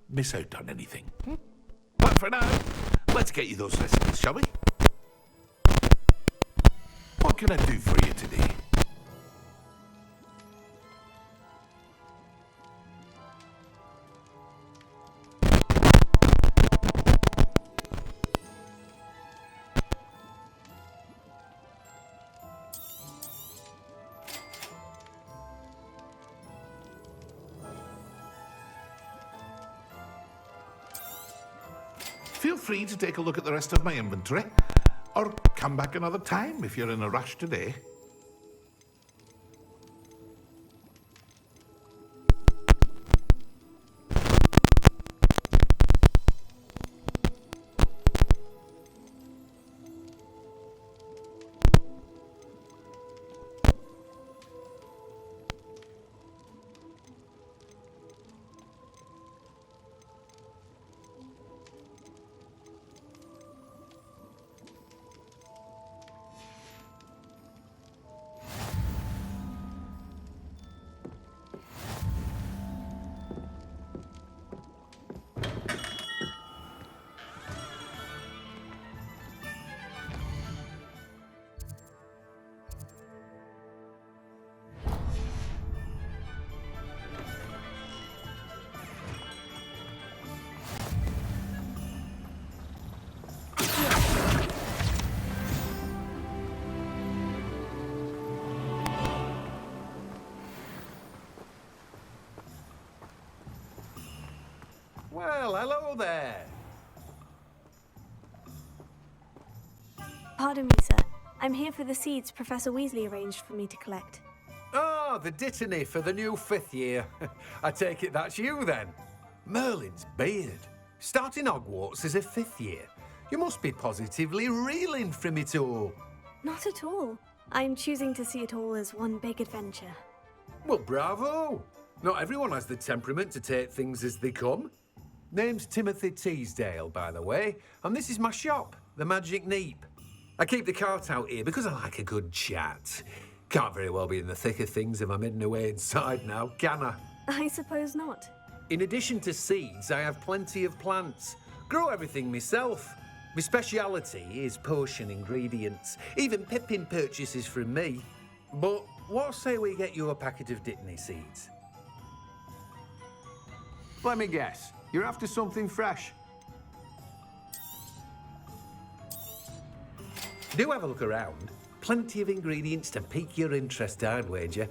miss out on anything. But for now, let's get you those recipes, shall we? What can I do for you today? Feel free to take a look at the rest of my inventory, or come back another time if you're in a rush today. Well, hello there. Pardon me, sir. I'm here for the seeds Professor Weasley arranged for me to collect. Oh, the dittany for the new 5th year. I take it that's you then. Merlin's beard. Starting Hogwarts as a 5th year. You must be positively reeling from it all. Not at all. I'm choosing to see it all as one big adventure. Well, bravo. Not everyone has the temperament to take things as they come. Name's Timothy Teasdale, by the way, and this is my shop, the Magic Neep. I keep the cart out here because I like a good chat. Can't very well be in the thick of things if I'm hidden away inside now, can I? I suppose not. In addition to seeds, I have plenty of plants. Grow everything myself. My speciality is potion ingredients. Even Pippin purchases from me. But what say we get you a packet of Dittany seeds? Let me guess. You're after something fresh. Do have a look around. Plenty of ingredients to pique your interest, I'd wager.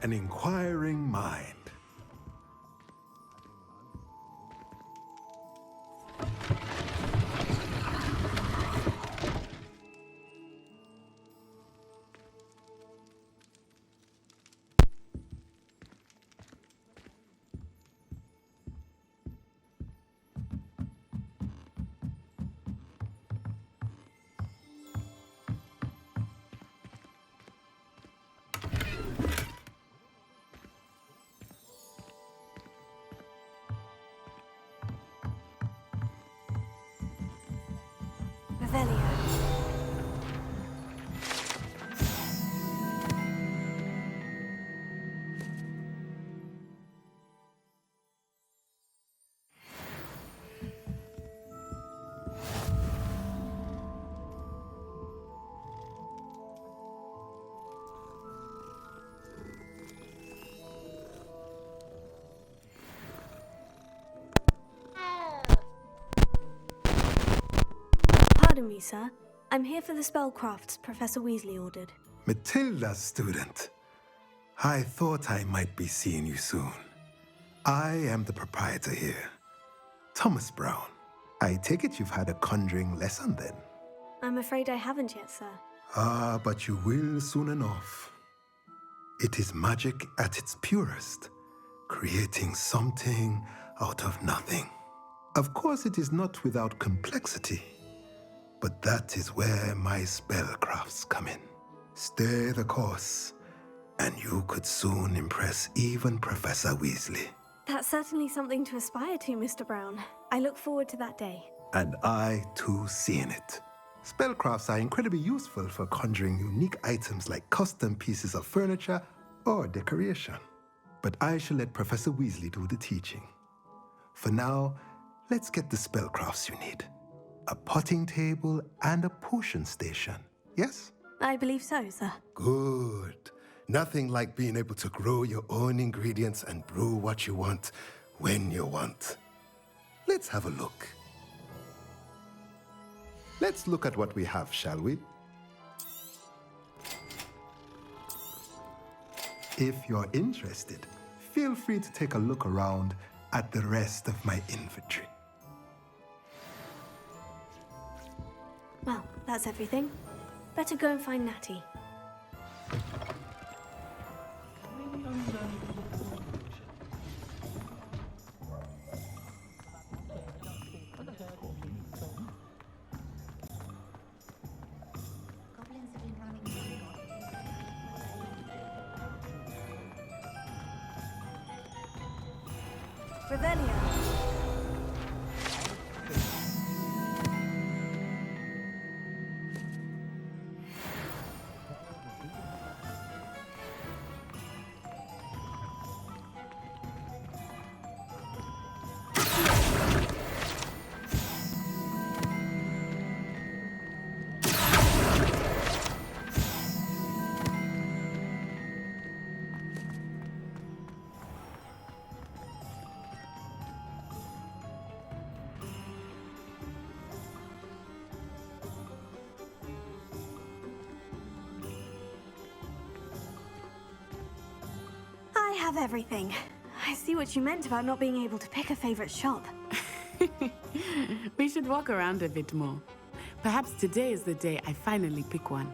an inquiring mind. Revelio. Pardon me, sir. I'm here for the spellcrafts Professor Weasley ordered. Matilda, student. I thought I might be seeing you soon. I am the proprietor here, Thomas Brown. I take it you've had a conjuring lesson then? I'm afraid I haven't yet, sir. Ah, but you will soon enough. It is magic at its purest, creating something out of nothing. Of course, it is not without complexity, but that is where my spellcrafts come in. Stay the course, and you could soon impress even Professor Weasley. That's certainly something to aspire to, Mr. Brown. I look forward to that day. And I, too, seeing it. Spellcrafts are incredibly useful for conjuring unique items like custom pieces of furniture or decoration. But I shall let Professor Weasley do the teaching. For now, let's get the spellcrafts you need. A potting table and a potion station, yes? I believe so, sir. Good. Nothing like being able to grow your own ingredients and brew what you want when you want. Let's have a look. Let's look at what we have, shall we? If you're interested, feel free to take a look around at the rest of my inventory. Well, that's everything. Better go and find Natty. Revelio. I have everything. I see what you meant about not being able to pick a favorite shop. We should walk around a bit more. Perhaps today is the day I finally pick one.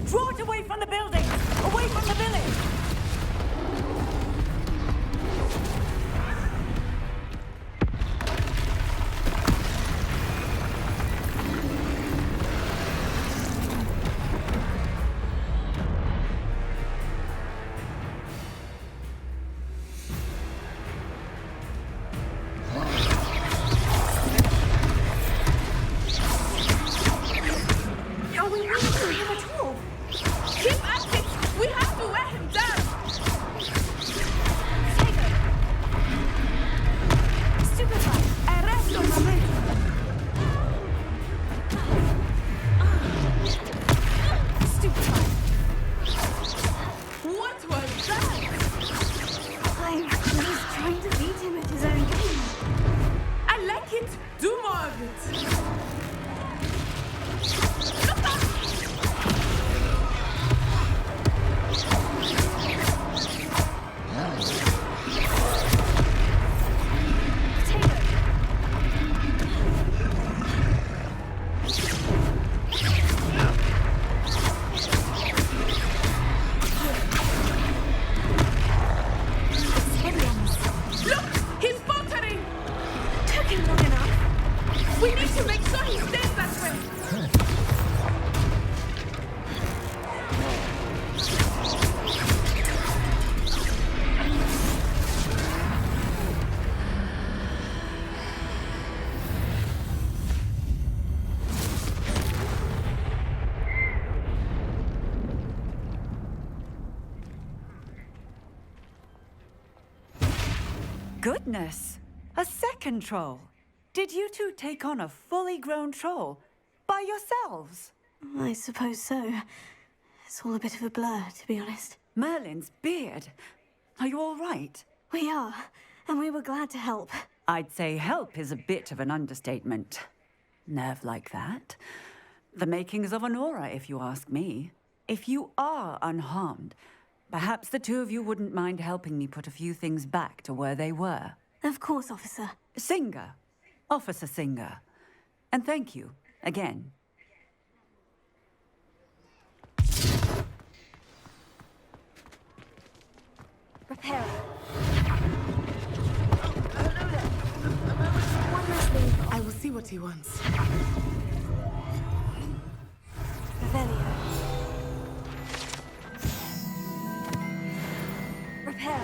Draw it away from the building! Away from the village! Look! He's faltering! Took him long enough. We need to make sure he stays that way. Goodness! A second troll! Did you two take on a fully grown troll by yourselves? I suppose so. It's all a bit of a blur, to be honest. Merlin's beard. Are you all right? We are, and we were glad to help. I'd say help is a bit of an understatement. Nerve like that. The makings of an aura, if you ask me. If you are unharmed, perhaps the two of you wouldn't mind helping me put a few things back to where they were. Of course, officer. Singer. Officer Singer. And thank you, again. Prepare. I will see what he wants. Revelio. Repair.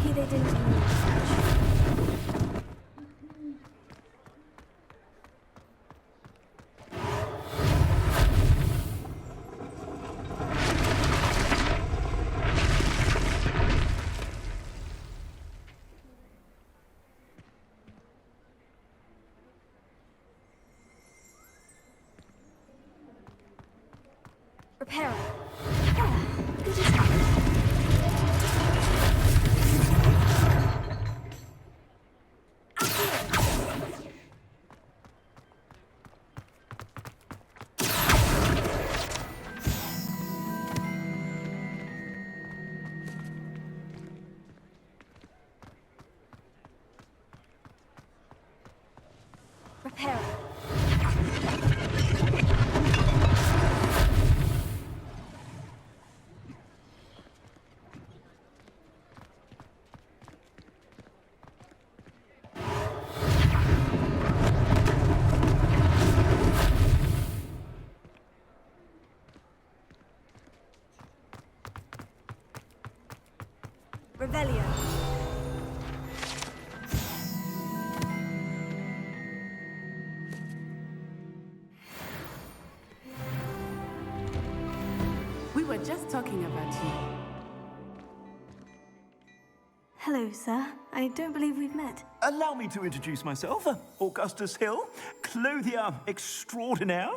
He they didn't even Repair. Good as Repair. Revelio. We were just talking about you. Hello, sir. I don't believe we've met. Allow me to introduce myself, Augustus Hill, clothier extraordinaire.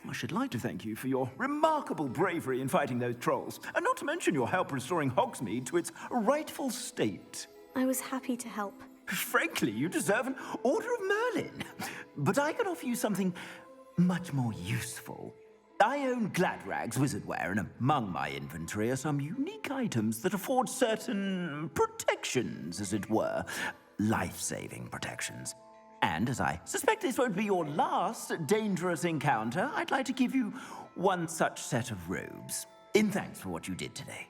I should like to thank you for your remarkable bravery in fighting those trolls, and not to mention your help restoring Hogsmeade to its rightful state. I was happy to help. Frankly, you deserve an Order of Merlin. But I can offer you something much more useful. I own Gladrag's wizardware, and among my inventory are some unique items that afford certain protections, as it were. Life-saving protections. And as I suspect this won't be your last dangerous encounter, I'd like to give you one such set of robes, in thanks for what you did today.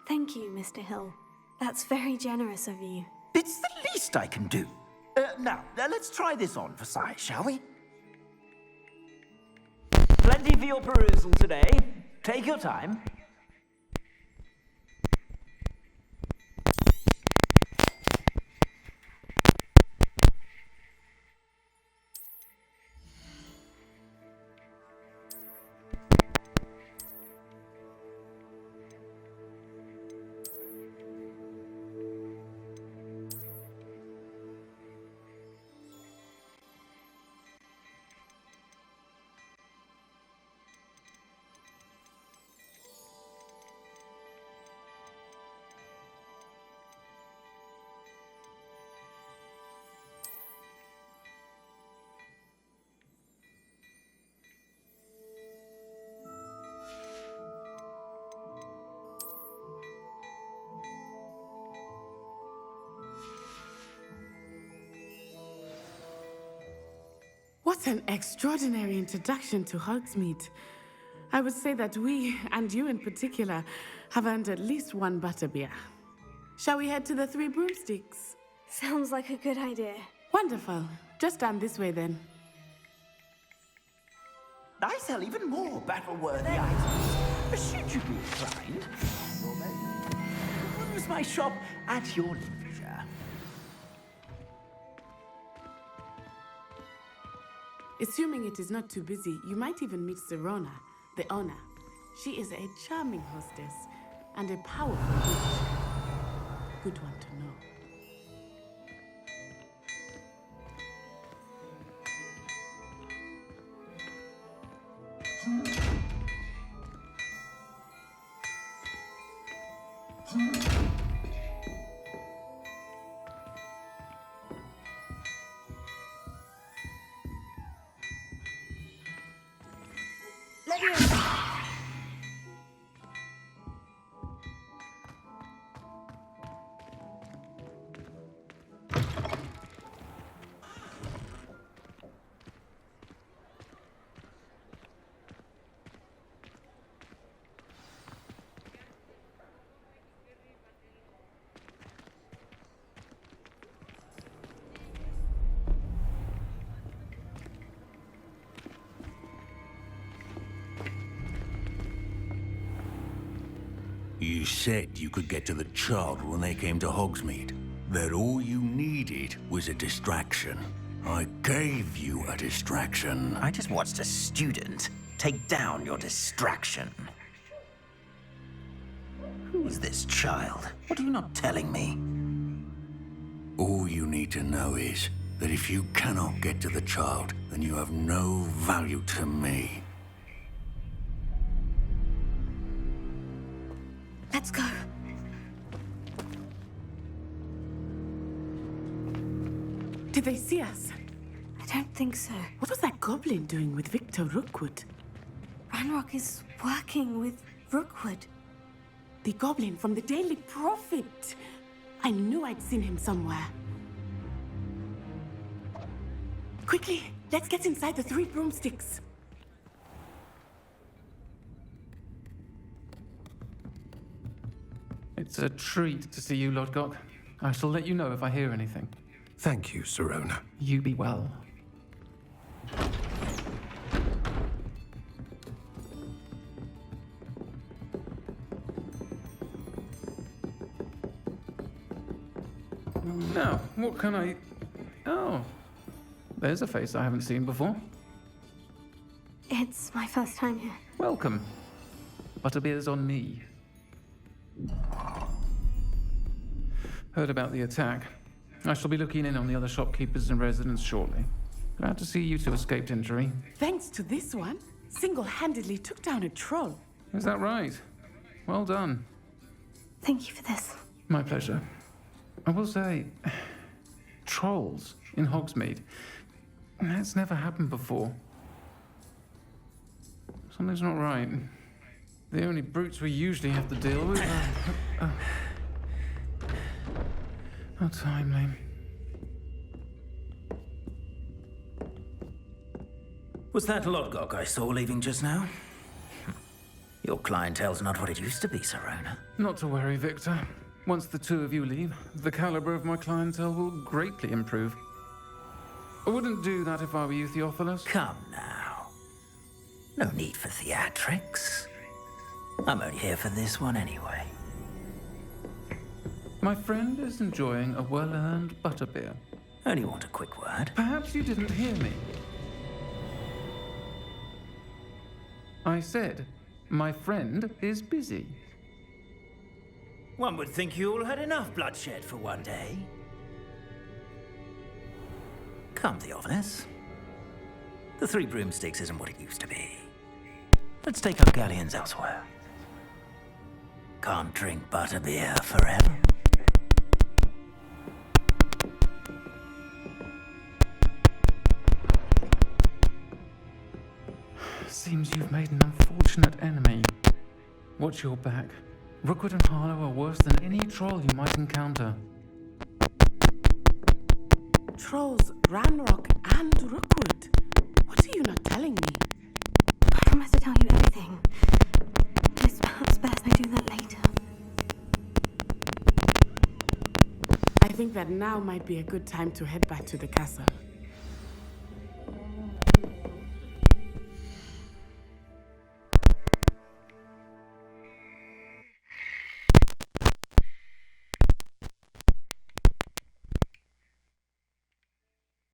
Thank you, Mr. Hill. That's very generous of you. It's the least I can do. Now, let's try this on for size, shall we? Plenty for your perusal today. Take your time. What an extraordinary introduction to Hogsmeade. I would say that we, and you in particular, have earned at least one butterbeer. Shall we head to the Three Broomsticks? Sounds like a good idea. Wonderful. Just down this way then. I sell even more battle-worthy items. Should you be inclined, or maybe use my shop at your leisure. Assuming it is not too busy, you might even meet Serona, the owner. She is a charming hostess and a powerful witch. Good one to know. Let me in. You said you could get to the child when they came to Hogsmeade. That all you needed was a distraction. I gave you a distraction. I just watched a student take down your distraction. Who's this child? What are you not telling me? All you need to know is that if you cannot get to the child, then you have no value to me. Let's go. Did they see us? I don't think so. What was that goblin doing with Victor Rookwood? Ranrock is working with Rookwood. The goblin from the Daily Prophet. I knew I'd seen him somewhere. Quickly, let's get inside the Three Broomsticks. It's a treat to see you, Lodgok. I shall let you know if I hear anything. Thank you, Serona. You be well. Now, what can I... Oh, there's a face I haven't seen before. It's my first time here. Welcome. Butterbeer's on me. Heard about the attack. I shall be looking in on the other shopkeepers and residents shortly. Glad to see you two escaped injury. Thanks to this one, single-handedly took down a troll. Is that right? Well done. Thank you for this. My pleasure. I will say, trolls in Hogsmeade. That's never happened before. Something's not right. The only brutes we usually have to deal with are... How timely. Was that Lodgok I saw leaving just now? Your clientele's not what it used to be, Serona. Not to worry, Victor. Once the two of you leave, the caliber of my clientele will greatly improve. I wouldn't do that if I were you, Theophilus. Come now. No need for theatrics. I'm only here for this one anyway. My friend is enjoying a well-earned butterbeer. Only want a quick word. Perhaps you didn't hear me. I said, my friend is busy. One would think you all had enough bloodshed for one day. Come, Theophilus. The Three Broomsticks isn't what it used to be. Let's take up galleons elsewhere. Can't drink butterbeer forever. Seems you've made an unfortunate enemy. Watch your back. Rookwood and Harlow are worse than any troll you might encounter. Trolls, Ranrock, and Rookwood. telling me? I promise to tell you everything. But it's perhaps best I do that later. I think that now might be a good time to head back to the castle.